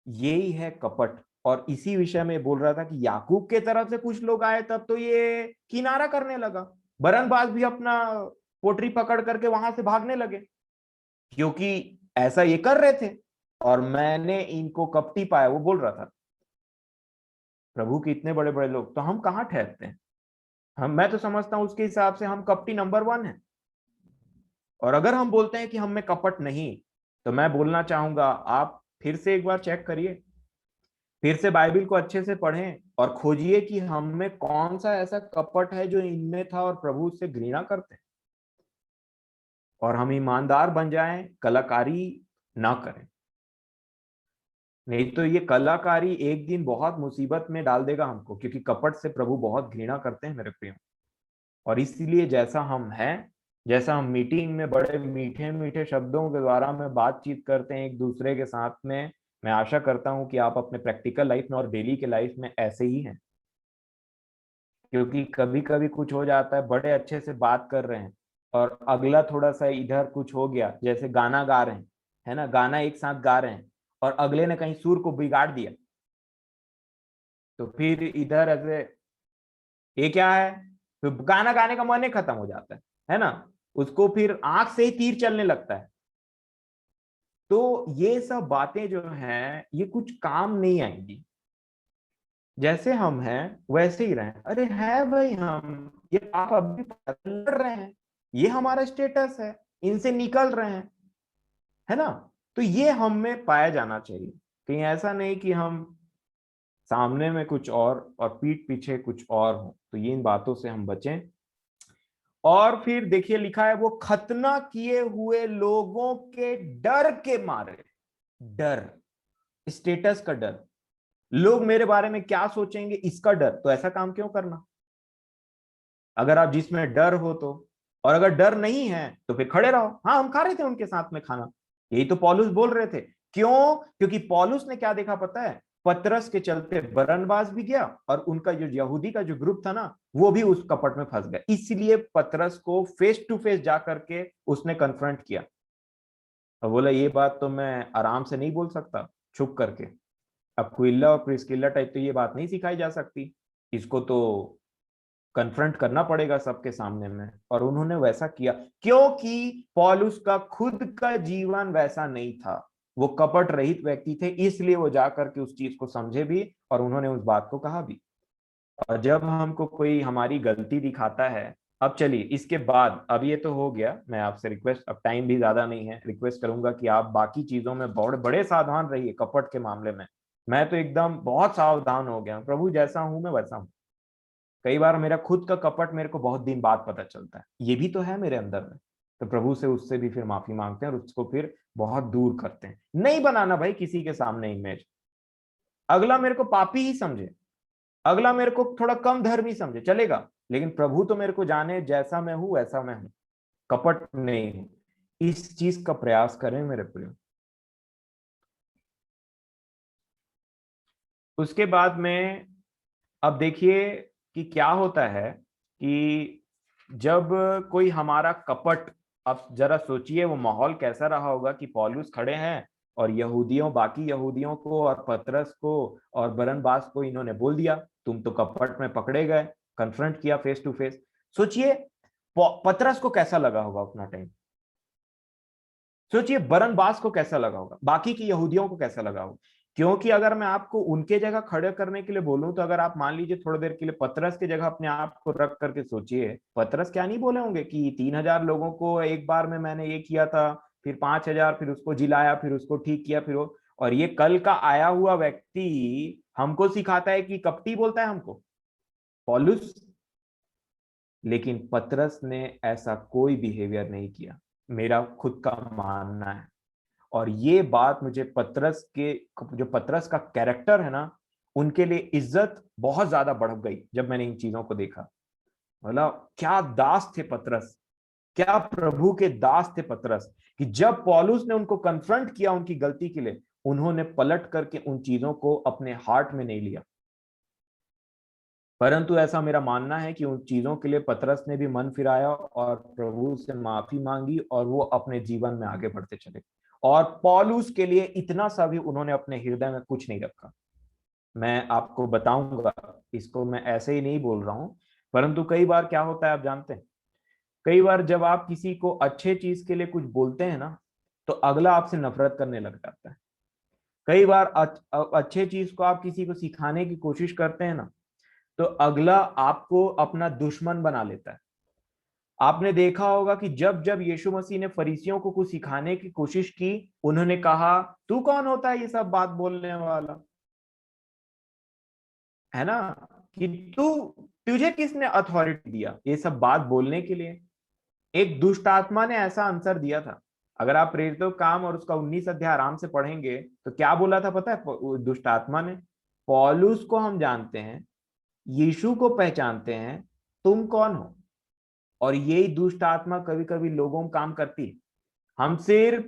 यही है कपट। और इसी विषय में बोल रहा था कि याकूब के तरफ से कुछ लोग आए तब तो ये किनारा करने लगा, बरनबास भी अपना पोटरी पकड़ करके वहां से भागने लगे, क्योंकि ऐसा ये कर रहे थे और मैंने इनको कपटी पाया, वो बोल रहा था। प्रभु के इतने बड़े बड़े लोग, तो हम कहाँ ठहरते हैं? हम, मैं तो समझता हूं उसके हिसाब से हम कपटी नंबर 1 है। और अगर हम बोलते हैं कि हम में कपट नहीं, तो मैं बोलना चाहूंगा आप फिर से एक बार चेक करिए, फिर से बाइबिल को अच्छे से पढ़ें और खोजिए कि हम में कौन सा ऐसा कपट है जो इनमें था और प्रभु उससे घृणा करते हैं। और हम ईमानदार बन जाएं, कलाकारी ना करें। नहीं तो ये कलाकारी एक दिन बहुत मुसीबत में डाल देगा हमको, क्योंकि कपट से प्रभु बहुत घृणा करते हैं मेरे प्रियो। और इसीलिए जैसा हम हैं, जैसा हम मीटिंग में बड़े मीठे मीठे शब्दों के द्वारा में बातचीत करते हैं एक दूसरे के साथ में, मैं आशा करता हूं कि आप अपने प्रैक्टिकल लाइफ में और डेली के लाइफ में ऐसे ही हैं। क्योंकि कभी कभी कुछ हो जाता है, बड़े अच्छे से बात कर रहे हैं और अगला थोड़ा सा इधर कुछ हो गया, जैसे गाना गा रहे हैं, है ना, गाना एक साथ गा रहे हैं और अगले ने कहीं सुर को बिगाड़ दिया, तो फिर इधर ऐसे ये क्या है, तो गाना गाने का मन ही खत्म हो जाता है ना, उसको फिर आंख से ही तीर चलने लगता है। तो ये सब बातें जो हैं ये कुछ काम नहीं आएंगी। जैसे हम हैं वैसे ही रहें। अरे है भाई, हम ये आप अभी लड़ रहे हैं, ये हमारा स्टेटस है, इनसे निकल रहे हैं, है ना। तो ये हम में पाया जाना चाहिए। कहीं ऐसा नहीं कि हम सामने में कुछ और पीठ पीछे कुछ और हो। तो ये इन बातों से हम बचें। और फिर देखिए लिखा है, वो खतना किए हुए लोगों के डर के मारे, डर, स्टेटस का डर, लोग मेरे बारे में क्या सोचेंगे इसका डर, तो ऐसा काम क्यों करना। अगर आप जिसमें डर हो तो, और अगर डर नहीं है तो फिर खड़े रहो। हाँ, हम खा रहे थे उनके साथ में खाना, यही तो पौलुस बोल रहे थे। क्यों? क्योंकि पौलुस ने क्या देखा पता है, पतरस के चलते बरनबास भी गया और उनका जो यहूदी का जो ग्रुप था ना, वो भी उस कपट में फंस गया। इसलिए पतरस को फेस टू फेस जा करके उसने कन्फ्रंट किया और बोला ये बात तो मैं आराम से नहीं बोल सकता छुप करके। अक्विला और प्रिस्किल्ला टाइप तो ये बात नहीं सिखाई जा सकती, इसको तो कन्फ्रंट करना पड़ेगा सबके सामने में। और उन्होंने वैसा किया क्योंकि पौलुस का खुद का जीवन वैसा नहीं था, वो कपट रहित व्यक्ति थे, इसलिए वो जाकर के उस चीज को समझे भी और उन्होंने उस बात को कहा भी। और जब हमको कोई हमारी गलती दिखाता है, अब चलिए इसके बाद, अब ये तो हो गया, मैं आपसे रिक्वेस्ट, अब टाइम भी ज्यादा नहीं है, रिक्वेस्ट करूंगा कि आप बाकी चीजों में बड़े बड़े सावधान रहिए। कपट के मामले में मैं तो एकदम बहुत सावधान हो गया, प्रभु जैसा हूं मैं वैसा हूं। कई बार मेरा खुद का कपट मेरे को बहुत दिन बाद पता चलता है, ये भी तो है मेरे अंदर में। तो प्रभु से उससे भी फिर माफी मांगते हैं और उसको फिर बहुत दूर करते हैं। नहीं बनाना भाई किसी के सामने इमेज, अगला मेरे को पापी ही समझे, अगला मेरे को थोड़ा कम धर्मी समझे चलेगा, लेकिन प्रभु तो मेरे को जाने जैसा मैं हूं वैसा मैं हूं, कपट नहीं हूं। इस चीज का प्रयास करें मेरे प्रियो। उसके बाद में अब देखिए कि क्या होता है कि जब कोई हमारा कपट, अब जरा सोचिए वो माहौल कैसा रहा होगा कि पौलुस खड़े हैं और यहूदियों, बाकी यहूदियों को और पतरस को और बरनबास को इन्होंने बोल दिया तुम तो कपट में पकड़े गए, कन्फ्रंट किया फेस टू फेस। सोचिए पतरस को कैसा लगा होगा अपना टाइम, सोचिए बरनबास को कैसा लगा होगा, बाकी के यहूदियों को कैसा लगा होगा। क्योंकि अगर मैं आपको उनके जगह खड़े करने के लिए बोलूं, तो अगर आप मान लीजिए थोड़ी देर के लिए पतरस की जगह अपने आप को रख करके सोचिए, पतरस क्या नहीं बोले होंगे कि 3,000 लोगों को एक बार में मैंने ये किया था, फिर 5,000, फिर उसको जिलाया, फिर उसको ठीक किया, फिर वो, और ये कल का आया हुआ व्यक्ति हमको सिखाता है कि कपटी बोलता है हमको, पौलुस। लेकिन पतरस ने ऐसा कोई बिहेवियर नहीं किया, मेरा खुद का मानना है। और ये बात मुझे पतरस के, जो पतरस का कैरेक्टर है ना, उनके लिए इज्जत बहुत ज्यादा बढ़ गई जब मैंने इन चीजों को देखा। मतलब क्या दास थे पतरस, क्या प्रभु के दास थे पतरस, कि जब पौलुस ने उनको कन्फ्रंट किया उनकी गलती के लिए, उन्होंने पलट करके उन चीजों को अपने हार्ट में नहीं लिया। परंतु ऐसा मेरा मानना है कि उन चीजों के लिए पतरस ने भी मन फिराया और प्रभु से माफी मांगी और वो अपने जीवन में आगे बढ़ते चले। और पौलुस के लिए इतना सा भी उन्होंने अपने हृदय में कुछ नहीं रखा। मैं आपको बताऊंगा, इसको मैं ऐसे ही नहीं बोल रहा हूं, परंतु कई बार क्या होता है आप जानते हैं, कई बार जब आप किसी को अच्छे चीज के लिए कुछ बोलते हैं ना, तो अगला आपसे नफरत करने लग जाता है। कई बार अच्छे चीज को आप किसी को सिखाने की कोशिश करते हैं ना, तो अगला आपको अपना दुश्मन बना लेता है। आपने देखा होगा कि जब जब यीशु मसीह ने फरीसियों को कुछ सिखाने की कोशिश की, उन्होंने कहा तू कौन होता है ये सब बात बोलने वाला, है ना, कि तू, तुझे किसने अथॉरिटी दिया ये सब बात बोलने के लिए। एक दुष्ट आत्मा ने ऐसा आंसर दिया था। अगर आप प्रेरितों काम और उसका 19 अध्याय आराम से पढ़ेंगे तो क्या बोला था पता है दुष्ट आत्मा ने? पौलुस को हम जानते हैं, यीशु को पहचानते हैं, तुम कौन हो? और यही दुष्ट आत्मा कभी कभी लोगों में काम करती है। हम सिर्फ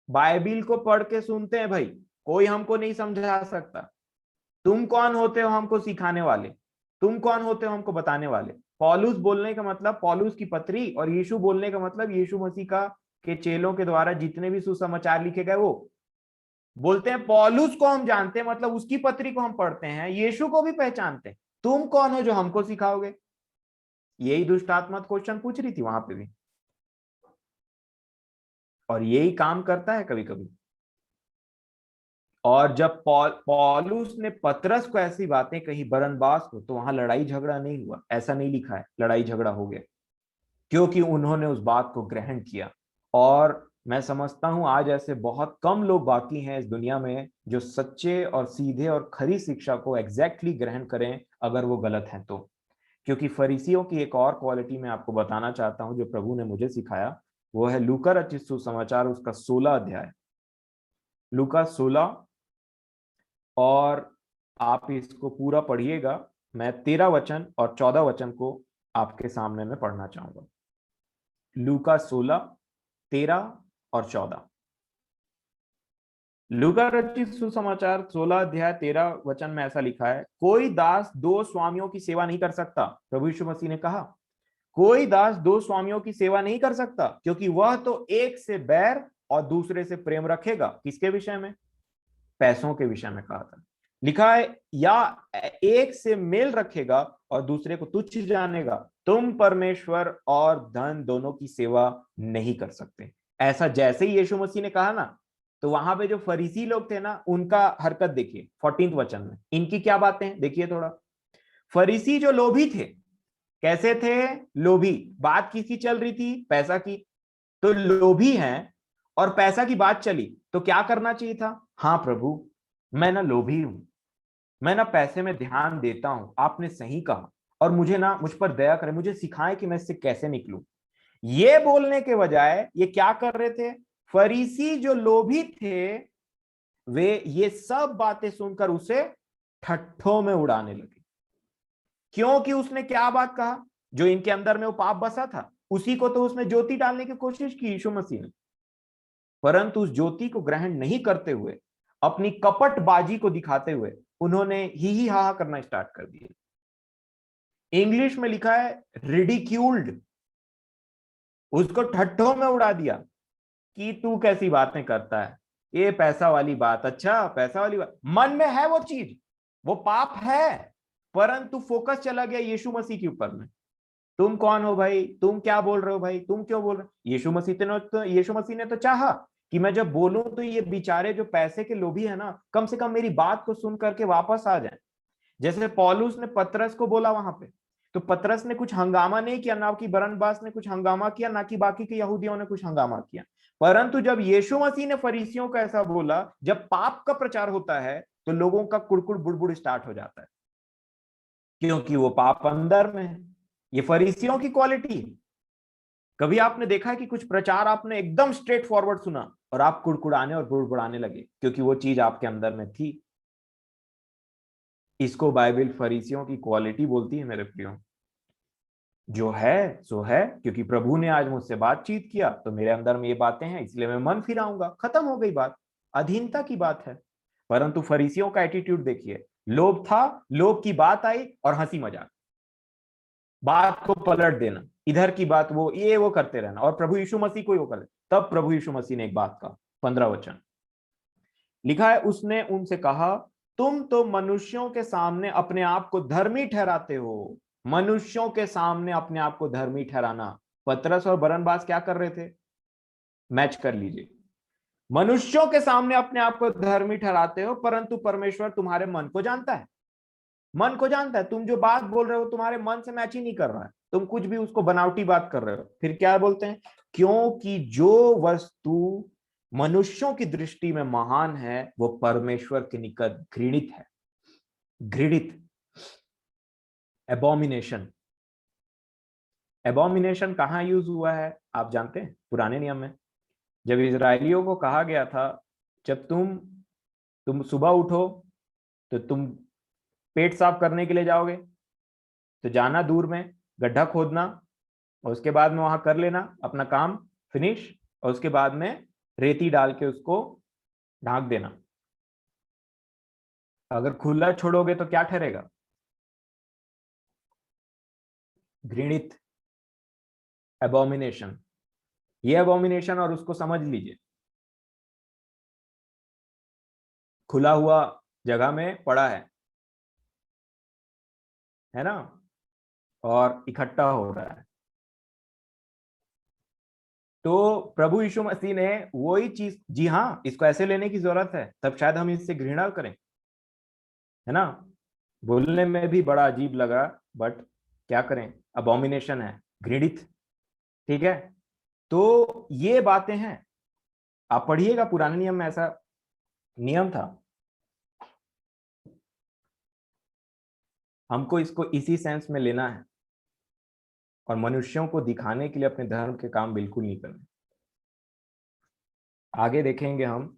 बाइबिल को पढ़ के सुनते हैं भाई, कोई हमको नहीं समझा सकता। तुम कौन होते हो हमको सिखाने वाले? तुम कौन होते हो हमको बताने वाले? पौलुस बोलने का मतलब पौलुस की पत्री, और यीशु बोलने का मतलब यीशु मसीह का के चेलों के द्वारा जितने भी सुसमाचार लिखे गए वो बोलते हैं। पौलुस को हम जानते हैं मतलब उसकी पत्री को हम पढ़ते हैं, यीशु को भी पहचानते हैं। तुम कौन हो जो हमको सिखाओगे? यही दुष्ट आत्मा क्वेश्चन पूछ रही थी वहां पे भी, और यही काम करता है कभी कभी। और जब पौलुस ने पतरस को ऐसी बातें कही बरनबास को, तो वहां लड़ाई झगड़ा नहीं हुआ, ऐसा नहीं लिखा है लड़ाई झगड़ा हो गया, क्योंकि उन्होंने उस बात को ग्रहण किया। और मैं समझता हूं आज ऐसे बहुत कम लोग बाकी हैं इस दुनिया में जो सच्चे और सीधे और खरी शिक्षा को एग्जैक्टली ग्रहण करें अगर वो गलत है तो। क्योंकि फरीसियों की एक और क्वालिटी मैं आपको बताना चाहता हूं जो प्रभु ने मुझे सिखाया, वो है लूका रचित सुसमाचार उसका 16 अध्याय, लूका 16। और आप इसको पूरा पढ़िएगा। मैं 13 वचन और 14 वचन को आपके सामने में पढ़ना चाहूंगा। लूका 16, 13 और 14। लूका रचित सुसमाचार 16 अध्याय 13 वचन में ऐसा लिखा है, कोई दास दो स्वामियों की सेवा नहीं कर सकता। प्रभु यीशु मसीह ने कहा कोई दास दो स्वामियों की सेवा नहीं कर सकता, क्योंकि वह तो एक से बैर और दूसरे से प्रेम रखेगा। किसके विषय में? पैसों के विषय में कहा था। लिखा है या एक से मेल रखेगा और दूसरे को तुच्छ जानेगा। तुम परमेश्वर और धन दोनों की सेवा नहीं कर सकते। ऐसा जैसे ही यीशु मसीह ने कहा ना, तो वहां पे जो फरीसी लोग थे ना, उनका हरकत देखिए 14 वचन में। इनकी क्या बातें देखिए थोड़ा। फरीसी जो लोभी थे, कैसे थे? लोभी। बात किसकी चल रही थी? पैसा की। तो लोभी हैं और पैसा की बात चली, तो क्या करना चाहिए था? हाँ प्रभु, मैं ना लोभी हूं, मैं ना पैसे में ध्यान देता हूं, आपने सही कहा, और मुझे ना मुझ पर दया करें, मुझे सिखाएं कि मैं इससे कैसे निकलूं। ये बोलने के बजाय ये क्या कर रहे थे? फरीसी जो लोभी थे, वे ये सब बातें सुनकर उसे ठट्ठों में उड़ाने लगे। क्योंकि उसने क्या बात कहा? जो इनके अंदर में वो पाप बसा था, उसी को तो उसने ज्योति डालने की कोशिश की यीशु मसीह ने। परंतु उस ज्योति को ग्रहण नहीं करते हुए, अपनी कपटबाजी को दिखाते हुए, उन्होंने ही हा करना स्टार्ट कर दिया। इंग्लिश में लिखा है रिडिक्यूल्ड, उसको ठट्ठों में उड़ा दिया कि तू कैसी बातें करता है, ये पैसा वाली बात, अच्छा पैसा वाली बात। मन में है वो चीज, वो पाप है, परंतु फोकस चला गया यीशु मसीह के ऊपर में। तुम कौन हो भाई? तुम क्या बोल रहे हो भाई? तुम क्यों बोल रहे हो? यीशु मसीह ने तो चाहा कि मैं जब बोलूं तो ये बेचारे जो पैसे के लोभी है ना, कम से कम मेरी बात को सुन करके वापस आ जाए। जैसे पौलुस ने पतरस को बोला वहां पे, तो पतरस ने कुछ हंगामा नहीं किया, ना कि बरनबास ने कुछ हंगामा किया, ना कि बाकी के यहूदियों ने कुछ हंगामा किया। परंतु जब यीशु मसीह ने फरीसियों को ऐसा बोला, जब पाप का प्रचार होता है तो लोगों का कुड़कुड़ बुड़बुड़ स्टार्ट हो जाता है, क्योंकि वो पाप अंदर में है। ये फरीसियों की क्वालिटी है। कभी आपने देखा है कि कुछ प्रचार आपने एकदम स्ट्रेट फॉरवर्ड सुना और आप कुड़कुड़ाने और बुड़बुड़ाने लगे, क्योंकि वो चीज आपके अंदर में थी। इसको बाइबल फरीसियों की क्वालिटी बोलती है मेरे प्रियो। जो है सो है, क्योंकि प्रभु ने आज मुझसे बातचीत किया तो मेरे अंदर में ये बातें हैं, इसलिए मैं मन फिराऊंगा, खत्म हो गई बात। अधीनता की बात है। परंतु फरीसियों का एटीट्यूड देखिए, लोभ था, लोभ की बात आई और हंसी मजाक, बात को पलट देना, इधर की बात वो ये वो करते रहना, और प्रभु यीशु मसीह को ही वो कर। तब प्रभु यीशु मसीह ने एक बात कहा, 15 वचन लिखा है, उसने उनसे कहा तुम तो मनुष्यों के सामने अपने आप को धर्मी ठहराते हो। मनुष्यों के सामने अपने आप को धर्मी ठहराना। पतरस और बरनबास क्या कर रहे थे? मैच कर लीजिए। मनुष्यों के सामने अपने आप को धर्मी ठहराते हो, परंतु परमेश्वर तुम्हारे मन को जानता है। मन को जानता है, तुम जो बात बोल रहे हो तुम्हारे मन से मैच ही नहीं कर रहा है, तुम कुछ भी उसको बनावटी बात कर रहे हो। फिर क्या बोलते हैं? क्योंकि जो वस्तु मनुष्यों की दृष्टि में महान है वो परमेश्वर के निकट घृणित है। घृणित, एबोमिनेशन। एबोमिनेशन कहाँ यूज हुआ है आप जानते हैं पुराने नियम में? जब इजरायलियों को कहा गया था, जब तुम सुबह उठो तो तुम पेट साफ करने के लिए जाओगे, तो जाना दूर में, गड्ढा खोदना, और उसके बाद में वहां कर लेना अपना काम फिनिश, और उसके बाद में रेती डाल के उसको ढांक देना। अगर खुला छोड़ोगे तो क्या ठहरेगा? घृणित, एबोमिनेशन। ये एबोमिनेशन, और उसको समझ लीजिए, खुला हुआ जगह में पड़ा है ना, और इकट्ठा हो रहा है। तो प्रभु यीशु मसीह ने वही चीज, जी हाँ, इसको ऐसे लेने की जरूरत है, तब शायद हम इससे घृणा करें, है ना। बोलने में भी बड़ा अजीब लगा, बट क्या करें, अबोमिनेशन है, घृणित। ठीक है, तो ये बातें हैं, आप पढ़िएगा पुराने नियम में ऐसा नियम था। हमको इसको इसी सेंस में लेना है, और मनुष्यों को दिखाने के लिए अपने धर्म के काम बिल्कुल नहीं करने। आगे देखेंगे हम,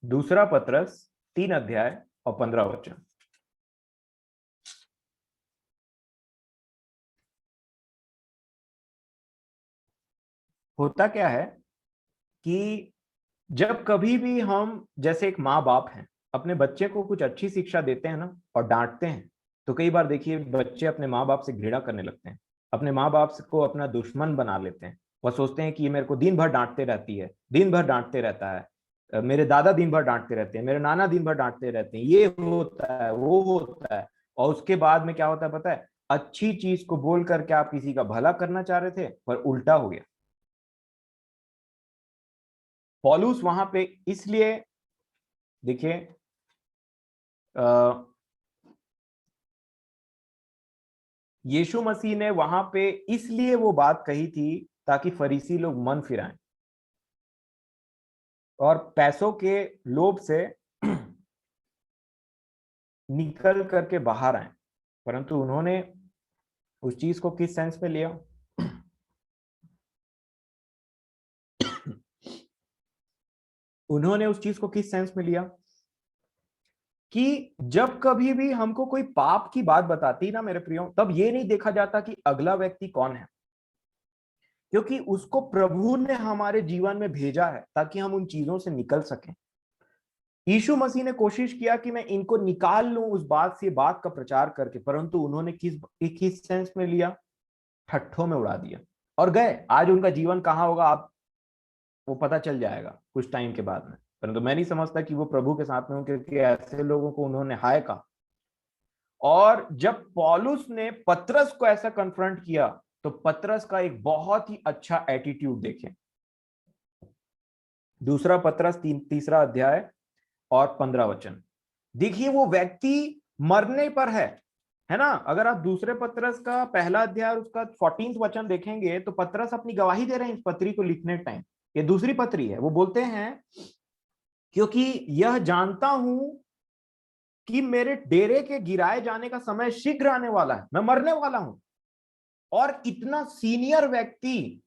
दूसरा पत्रस 3 अध्याय और 15 वचन। होता क्या है कि जब कभी भी हम, जैसे एक माँ बाप हैं, अपने बच्चे को कुछ अच्छी शिक्षा देते हैं ना, और डांटते हैं, तो कई बार देखिए बच्चे अपने माँ बाप से घृणा करने लगते हैं, अपने माँ बाप को अपना दुश्मन बना लेते हैं। वह सोचते हैं कि ये मेरे को दिन भर डांटते रहती है, दिन भर डांटते रहता है, मेरे दादा दिन भर डांटते रहते हैं, मेरे नाना दिन भर डांटते रहते हैं, ये होता है वो होता है। और उसके बाद में क्या होता है पता है? अच्छी चीज को बोल करके आप किसी का भला करना चाह रहे थे, पर उल्टा हो गया। पौलुस वहां पे इसलिए, देखिए, यीशु मसीह ने वहां पे इसलिए वो बात कही थी ताकि फरीसी लोग मन फिराएं और पैसों के लोभ से निकल करके बाहर आए। परंतु उन्होंने उस चीज को किस सेंस में लिया? उन्होंने उस चीज को किस सेंस में लिया कि जब कभी भी हमको कोई पाप की बात बताती ना मेरे प्रियो, तब ये नहीं देखा जाता कि अगला व्यक्ति कौन है, क्योंकि उसको प्रभु ने हमारे जीवन में भेजा है ताकि हम उन चीजों से निकल सकें। यीशु मसीह ने कोशिश किया कि मैं इनको निकाल लूं उस बात से, बात का प्रचार करके, परंतु उन्होंने किस सेंस में लिया? ठट्ठों में उड़ा दिया और गए। आज उनका जीवन कहां होगा आप, वो पता चल जाएगा कुछ टाइम के बाद में। परंतु मैं नहीं समझता कि वो प्रभु के साथ में हो, क्योंकि ऐसे लोगों को उन्होंने हाय कहा। और जब पौलुस ने पतरस को ऐसा कन्फ्रंट किया, तो पतरस का एक बहुत ही अच्छा एटीट्यूड देखें। दूसरा पतरस तीसरा अध्याय और 15 वचन देखिए। वो व्यक्ति मरने पर है ना। अगर आप दूसरे पतरस का पहला अध्याय और उसका 14वां वचन देखेंगे, तो पतरस अपनी गवाही दे रहे हैं इस पत्री को लिखने टाइम। ये दूसरी पत्री है। वो बोलते हैं, क्योंकि यह जानता हूं कि मेरे डेरे के गिराए जाने का समय शीघ्र आने वाला है, मैं मरने वाला हूं। और इतना सीनियर व्यक्ति,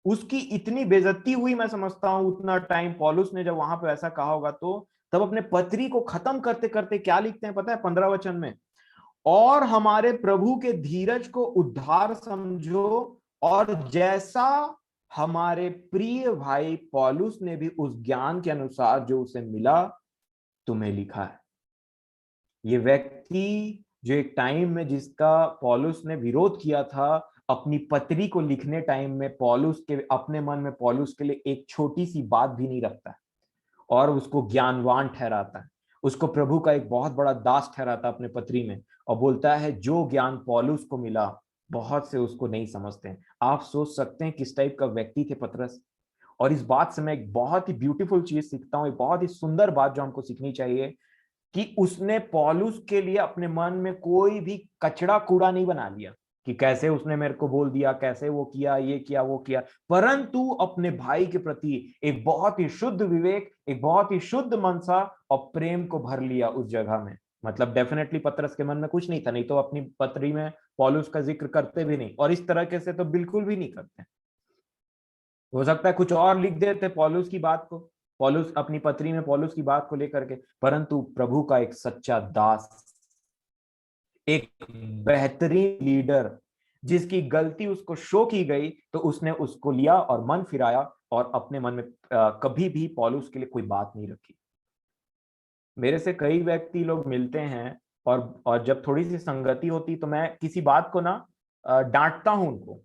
उसकी इतनी बेइज्जती हुई, मैं समझता हूं उतना टाइम पौलुस ने जब वहां पे ऐसा कहा होगा, तो तब अपने पत्री को खत्म करते करते क्या लिखते हैं पता है? 15 वचन में, और हमारे प्रभु के धीरज को उद्धार समझो, और जैसा हमारे प्रिय भाई पौलुस ने भी उस ज्ञान के अनुसार जो उसे मिला तुम्हें लिखा है। ये व्यक्ति जो एक टाइम में जिसका पौलुस ने विरोध किया था, अपनी पत्री को लिखने टाइम में पौलुस के अपने मन में पौलुस के लिए एक छोटी सी बात भी नहीं रखता है, और उसको ज्ञानवान ठहराता है, उसको प्रभु का एक बहुत बड़ा दास ठहराता है अपने पत्री में, और बोलता है जो ज्ञान पौलुस को मिला बहुत से उसको नहीं समझते हैं। आप सोच सकते हैं किस टाइप का व्यक्ति थे पतरस। और इस बात से मैं एक बहुत ही ब्यूटीफुल चीज सीखता हूं, एक बहुत ही सुंदर बात जो हमको सीखनी चाहिए, कि उसने पौलुस के लिए अपने मन में कोई भी कचड़ा कूड़ा नहीं बना लिया कि कैसे उसने मेरे को बोल दिया, कैसे वो किया, ये किया वो किया, परंतु अपने भाई के प्रति एक बहुत ही शुद्ध विवेक, एक बहुत ही शुद्ध मनसा और प्रेम को भर लिया उस जगह में। मतलब डेफिनेटली पतरस के मन में कुछ नहीं था, नहीं तो अपनी पत्री में पौलुस का जिक्र करते भी नहीं, और इस तरह के से तो बिल्कुल भी नहीं करते। हो सकता है कुछ और लिख देते पौलुस की बात को, पौलुस अपनी पत्री में पौलुस की बात को लेकर के, परंतु प्रभु का एक सच्चा दास, एक बेहतरीन लीडर, जिसकी गलती उसको शो की गई तो उसने उसको लिया और मन फिराया, और अपने मन में कभी भी पौलुस के लिए कोई बात नहीं रखी। मेरे से कई व्यक्ति लोग मिलते हैं, और जब थोड़ी सी संगति होती तो मैं किसी बात को ना डांटता हूं उनको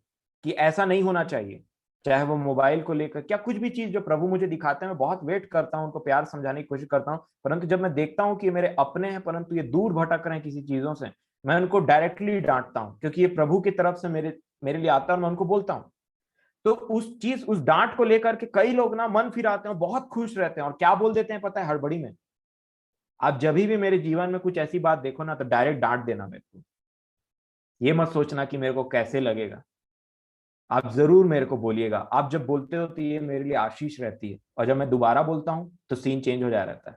कि ऐसा नहीं होना चाहिए, चाहे वो मोबाइल को लेकर क्या कुछ भी चीज जो प्रभु मुझे दिखाते हैं, मैं बहुत वेट करता हूं, उनको प्यार समझाने की कोशिश करता हूं, परंतु जब मैं देखता हूं कि ये मेरे अपने हैं परंतु ये दूर भटक रहे हैं किसी चीजों से, मैं उनको डायरेक्टली डांटता हूं, क्योंकि ये प्रभु की तरफ से मेरे मेरे लिए आता है और मैं उनको बोलता हूं। तो उस डांट को लेकर के कई लोग ना मन फिराते हैं, बहुत खुश रहते हैं, और क्या बोल देते हैं पता है हड़बड़ी में, आप जब भी मेरे जीवन में कुछ ऐसी बात देखो ना तो डायरेक्ट डांट देना मेरे को, ये मत सोचना कि मेरे को कैसे लगेगा, आप जरूर मेरे को बोलिएगा, आप जब बोलते हो तो ये मेरे लिए आशीष रहती है, और जब मैं दोबारा बोलता हूं तो सीन चेंज हो जा रहता है।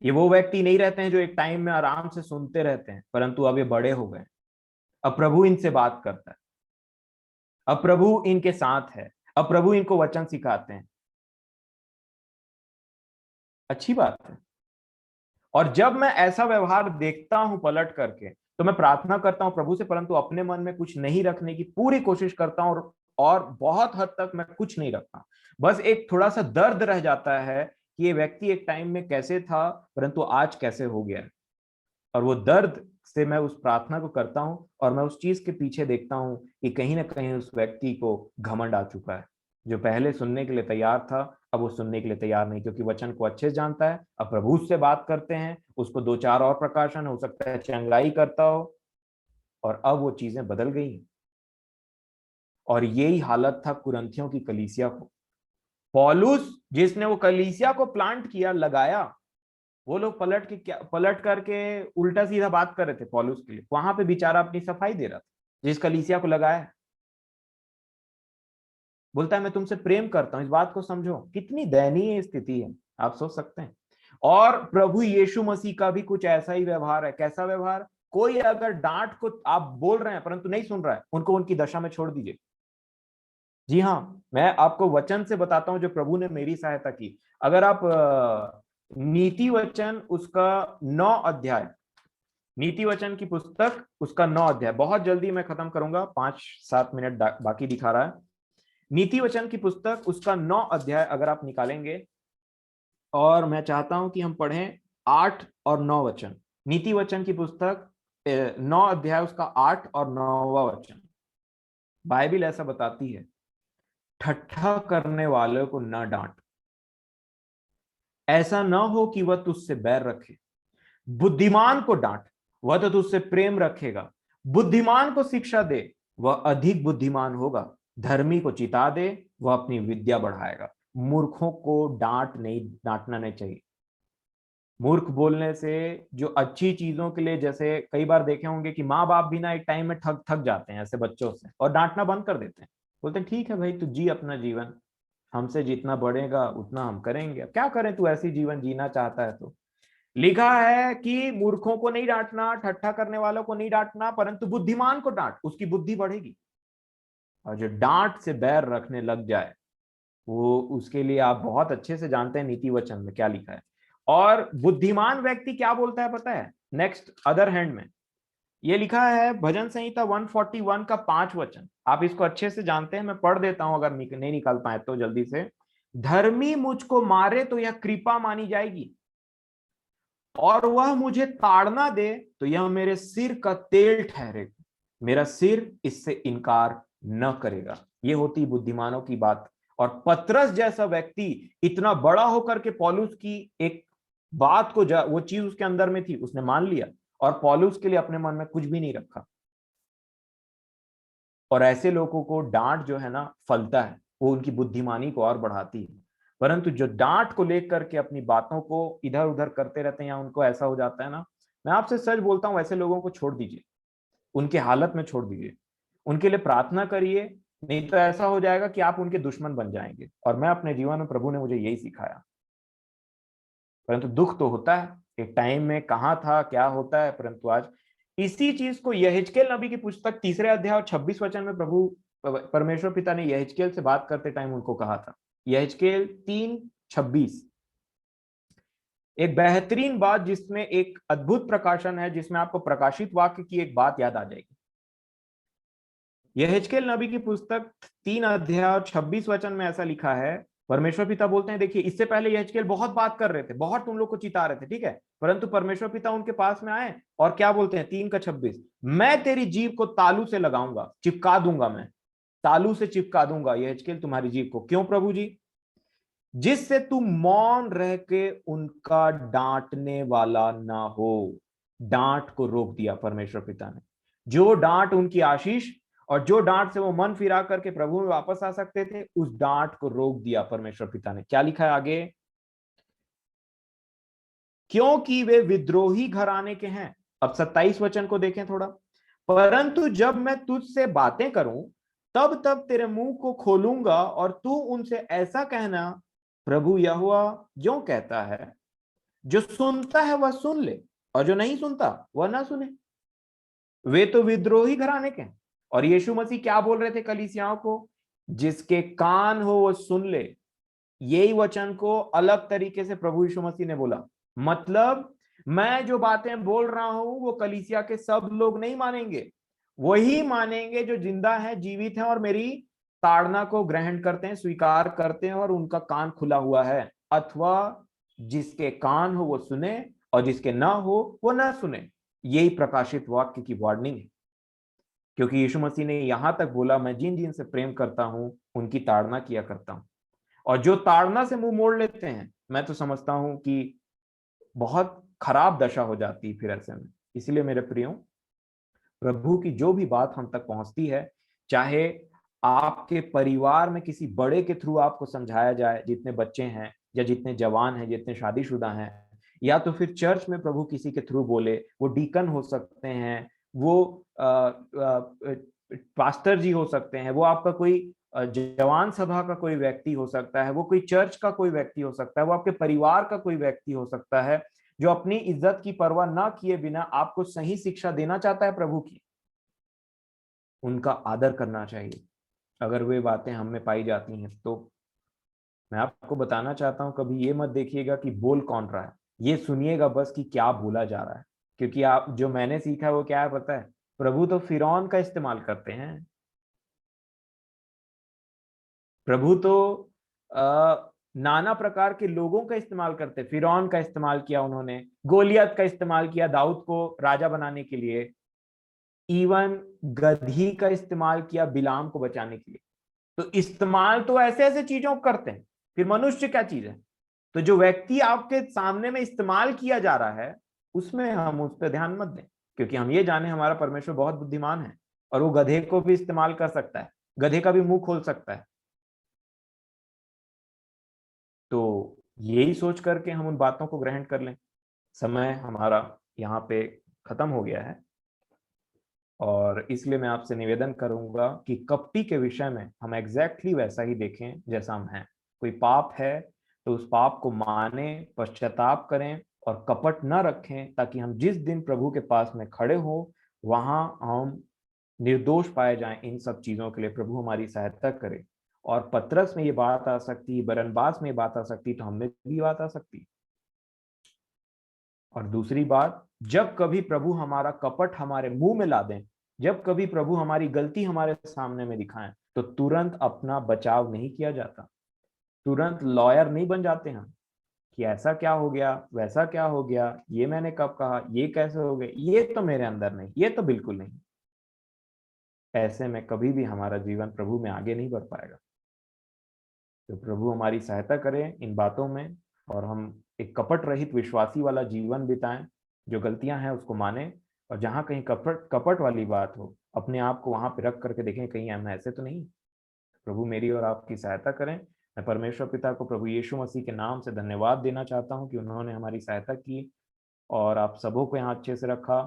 ये वो व्यक्ति नहीं रहते हैं जो एक टाइम में आराम से सुनते रहते हैं, परंतु अब ये बड़े हो गए, अब प्रभु इनसे बात करता है, अब प्रभु इनके साथ है, अब प्रभु इनको वचन सिखाते हैं। अच्छी बात है। और जब मैं ऐसा व्यवहार देखता हूं पलट करके, तो मैं प्रार्थना करता हूं प्रभु से, परंतु अपने मन में कुछ नहीं रखने की पूरी कोशिश करता हूं, और बहुत हद तक मैं कुछ नहीं रखता, बस एक थोड़ा सा दर्द रह जाता है कि ये व्यक्ति एक टाइम में कैसे था परंतु आज कैसे हो गया है। और वो दर्द से मैं उस प्रार्थना को करता हूं, और मैं उस चीज के पीछे देखता हूं कि कहीं ना कहीं उस व्यक्ति को घमंड आ चुका है, जो पहले सुनने के लिए तैयार था अब वो सुनने के लिए तैयार नहीं, क्योंकि वचन को अच्छे से जानता है। अब प्रभु से बात करते हैं, उसको दो चार और प्रकाशन हो सकता है चंगाई करता हो, और अब वो चीजें बदल गई। और यही हालत था कुरंथियों की कलीसिया को। पौलुस जिसने वो कलीसिया को प्लांट किया, लगाया, वो लोग पलट करके उल्टा सीधा बात कर रहे थे पौलुस के लिए, वहां पे बेचारा अपनी सफाई दे रहा था जिस कलीसिया को लगाया। बोलता है मैं तुमसे प्रेम करता हूं, इस बात को समझो, कितनी दयनीय स्थिति है, आप सोच सकते हैं। और प्रभु यीशु मसीह का भी कुछ ऐसा ही व्यवहार है। कैसा व्यवहार? कोई अगर डांट को आप बोल रहे हैं परंतु नहीं सुन रहा है, उनको उनकी दशा में छोड़ दीजिए। जी हाँ, मैं आपको वचन से बताता हूं जो प्रभु ने मेरी सहायता की। अगर आप नीति वचन उसका 9 अध्याय, नीति वचन की पुस्तक उसका 9 अध्याय, बहुत जल्दी मैं खत्म करूंगा, 5-7 मिनट बाकी दिखा रहा है। नीति वचन की पुस्तक उसका 9 अध्याय अगर आप निकालेंगे, और मैं चाहता हूं कि हम पढ़ें 8 और 9 वचन। नीति वचन की पुस्तक 9 अध्याय उसका 8 और 9वां वचन। बाइबिल ऐसा बताती है, ठट्ठा करने वालों को न डांट, ऐसा न हो कि वह तुझसे बैर रखे। बुद्धिमान को डांट, वह तो तुझसे प्रेम रखेगा। बुद्धिमान को शिक्षा दे, वह अधिक बुद्धिमान होगा। धर्मी को चिता दे, वह अपनी विद्या बढ़ाएगा। मूर्खों को डांटना नहीं चाहिए। मूर्ख बोलने से, जो अच्छी चीजों के लिए, जैसे कई बार देखे होंगे कि माँ बाप भी ना एक टाइम में थक थक जाते हैं ऐसे बच्चों से और डांटना बंद कर देते हैं, बोलते हैं ठीक है भाई तू जी अपना जीवन, हमसे जितना बढ़ेगा उतना हम करेंगे, क्या करें, तू ऐसी जीवन जीना चाहता है तो। लिखा है कि मूर्खों को नहीं डांटना, ठट्ठा करने वालों को नहीं डांटना, परंतु बुद्धिमान को डांट, उसकी बुद्धि बढ़ेगी। और जो डांट से बैर रखने लग जाए, वो उसके लिए आप बहुत अच्छे से जानते हैं नीति वचन में क्या लिखा है। और बुद्धिमान व्यक्ति क्या बोलता है पता है? नेक्स्ट अदर हैंड में ये लिखा है भजन संहिता 141 का 5 वचन, आप इसको अच्छे से जानते हैं, मैं पढ़ देता हूं अगर नहीं निकाल पाए तो जल्दी से। धर्मी मुझको मारे तो यह कृपा मानी जाएगी, और वह मुझे ताड़ना दे तो यह मेरे सिर का तेल ठहरेगा। मेरा सिर इससे इनकार न करेगा। ये होती बुद्धिमानों की बात। और पतरस जैसा व्यक्ति इतना बड़ा होकर के पौलुस की एक बात को, वो चीज उसके अंदर में थी, उसने मान लिया और पौलुस के लिए अपने मन में कुछ भी नहीं रखा। और ऐसे लोगों को डांट जो है ना फलता है, वो उनकी बुद्धिमानी को और बढ़ाती है। परंतु जो डांट को लेकर के अपनी बातों को इधर उधर करते रहते हैं, या उनको ऐसा हो जाता है ना, मैं आपसे सच बोलता हूं, ऐसे लोगों को छोड़ दीजिए, उनके हालत में छोड़ दीजिए, उनके लिए प्रार्थना करिए, नहीं तो ऐसा हो जाएगा कि आप उनके दुश्मन बन जाएंगे। और मैं अपने जीवन में, प्रभु ने मुझे यही सिखाया। परंतु दुख तो होता है। एक टाइम में कहाँ था, क्या होता है, परंतु आज इसी चीज को यहेजकेल नबी की पुस्तक 3 अध्याय और 26 वचन में प्रभु परमेश्वर पिता ने यहेजकेल से बात करते टाइम उनको कहा था। यहेजकेल 3:26 एक बेहतरीन बात, जिसमें एक अद्भुत प्रकाशन है, जिसमें आपको प्रकाशित वाक्य की एक बात याद आ जाएगी। यहेजकेल नबी की पुस्तक 3 अध्याय और 26 वचन में ऐसा लिखा है, परमेश्वर पिता बोलते हैं, देखिए इससे पहले यहेजकेल बहुत बात कर रहे थे, बहुत तुम लोग को चिता रहे थे, ठीक है, परंतु परमेश्वर पिता उनके पास में आए और क्या बोलते हैं, 3:26 मैं तेरी जीभ को तालू से लगाऊंगा, चिपका दूंगा, मैं तालू से चिपका दूंगा यहेजकेल तुम्हारी जीभ को। क्यों प्रभु जी? जिससे तू मौन रह के उनका डांटने वाला ना हो। डांट को रोक दिया परमेश्वर पिता ने। जो डांट उनकी आशीष और जो डांट से वो मन फिरा करके प्रभु में वापस आ सकते थे, उस डांट को रोक दिया परमेश्वर पिता ने। क्या लिखा है आगे? क्योंकि वे विद्रोही घराने के हैं। अब 27 वचन को देखें थोड़ा। परंतु जब मैं तुझसे बातें करूं, तब तब तेरे मुंह को खोलूंगा और तू उनसे ऐसा कहना, प्रभु यहोवा जो कहता है, जो सुनता है वह सुन ले और जो नहीं सुनता वह ना सुने। वे तो विद्रोही घराने के हैं। और यीशु मसीह क्या बोल रहे थे कलीसियाओं को? जिसके कान हो वो सुन ले। यही वचन को अलग तरीके से प्रभु यीशु मसीह ने बोला। मतलब मैं जो बातें बोल रहा हूं वो कलीसिया के सब लोग नहीं मानेंगे, वही मानेंगे जो जिंदा है, जीवित है और मेरी ताड़ना को ग्रहण करते हैं, स्वीकार करते हैं और उनका कान खुला हुआ है। अथवा जिसके कान हो वो सुने और जिसके ना हो वो ना सुने। यही प्रकाशित वाक्य की वार्निंग है। क्योंकि यीशु मसीह ने यहां तक बोला, मैं जिन जिन से प्रेम करता हूं उनकी ताड़ना किया करता हूं। और जो ताड़ना से मुंह मोड़ लेते हैं, मैं तो समझता हूं कि बहुत खराब दशा हो जाती है फिर ऐसे में। इसलिए मेरे प्रियो, प्रभु की जो भी बात हम तक पहुंचती है, चाहे आपके परिवार में किसी बड़े के थ्रू आपको समझाया जाए, जितने बच्चे हैं या जितने जवान हैं, जितने शादीशुदा हैं, या तो फिर चर्च में प्रभु किसी के थ्रू बोले, वो डीकन हो सकते हैं, वो पास्टर जी हो सकते हैं, वो आपका कोई जवान सभा का कोई व्यक्ति हो सकता है, वो कोई चर्च का कोई व्यक्ति हो सकता है, वो आपके परिवार का कोई व्यक्ति हो सकता है, जो अपनी इज्जत की परवाह ना किए बिना आपको सही शिक्षा देना चाहता है प्रभु की। उनका आदर करना चाहिए। अगर वे बातें हम में पाई जाती हैं तो मैं आपको बताना चाहता हूं, कभी ये मत देखिएगा कि बोल कौन रहा है, ये सुनिएगा बस कि क्या बोला जा रहा है। क्योंकि आप, जो मैंने सीखा है वो क्या है पता है? प्रभु तो फिरौन का इस्तेमाल करते हैं। प्रभु तो नाना प्रकार के लोगों का इस्तेमाल करते। फिरौन का इस्तेमाल किया उन्होंने, गोलियत का इस्तेमाल किया दाऊद को राजा बनाने के लिए, इवन गधी का इस्तेमाल किया बिलाम को बचाने के लिए। तो इस्तेमाल तो ऐसे ऐसे चीजों को करते हैं, फिर मनुष्य क्या चीज है? तो जो व्यक्ति आपके सामने में इस्तेमाल किया जा रहा है, उसमें हम उस पर ध्यान मत दें। क्योंकि हम ये जाने हमारा परमेश्वर बहुत बुद्धिमान है और वो गधे को भी इस्तेमाल कर सकता है, गधे का भी मुंह खोल सकता है। तो यही सोच करके हम उन बातों को ग्रहण कर लें। समय हमारा यहाँ पे खत्म हो गया है और इसलिए मैं आपसे निवेदन करूंगा कि कपटी के विषय में हम एग्जैक्टली वैसा ही देखें जैसा हम हैं। कोई पाप है तो उस पाप को माने, पश्चाताप करें और कपट न रखें, ताकि हम जिस दिन प्रभु के पास में खड़े हो वहां हम निर्दोष पाए जाएं। इन सब चीजों के लिए प्रभु हमारी सहायता करे। और पतरस में ये बात आ सकती है, बरनबास में ये बात आ सकती, तो हमें भी बात आ सकती। और दूसरी बात, जब कभी प्रभु हमारा कपट हमारे मुंह में ला दें, जब कभी प्रभु हमारी गलती हमारे सामने में दिखाएं, तो तुरंत अपना बचाव नहीं किया जाता। तुरंत लॉयर नहीं बन जाते हम कि ऐसा क्या हो गया, वैसा क्या हो गया, ये मैंने कब कहा, ये कैसे हो गए, ये तो मेरे अंदर नहीं, ये तो बिल्कुल नहीं। ऐसे में कभी भी हमारा जीवन प्रभु में आगे नहीं बढ़ पाएगा। तो प्रभु हमारी सहायता करें इन बातों में और हम एक कपट रहित विश्वासी वाला जीवन बिताएं। जो गलतियां हैं उसको माने और जहां कहीं कपट कपट वाली बात हो, अपने आप को वहां पे रख करके देखें कहीं हम ऐसे तो नहीं। प्रभु मेरी और आपकी सहायता करें। मैं परमेश्वर पिता को प्रभु यीशु मसीह के नाम से धन्यवाद देना चाहता हूं कि उन्होंने हमारी सहायता की और आप सबों को यहाँ अच्छे से रखा।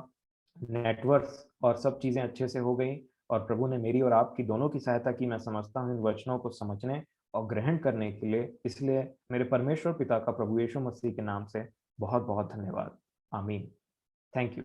नेटवर्क और सब चीज़ें अच्छे से हो गई और प्रभु ने मेरी और आपकी दोनों की सहायता की। मैं समझता हूँ इन वचनों को समझने और ग्रहण करने के लिए। इसलिए मेरे परमेश्वर पिता का प्रभु यीशु मसीह के नाम से बहुत बहुत धन्यवाद। आमीन। Thank you.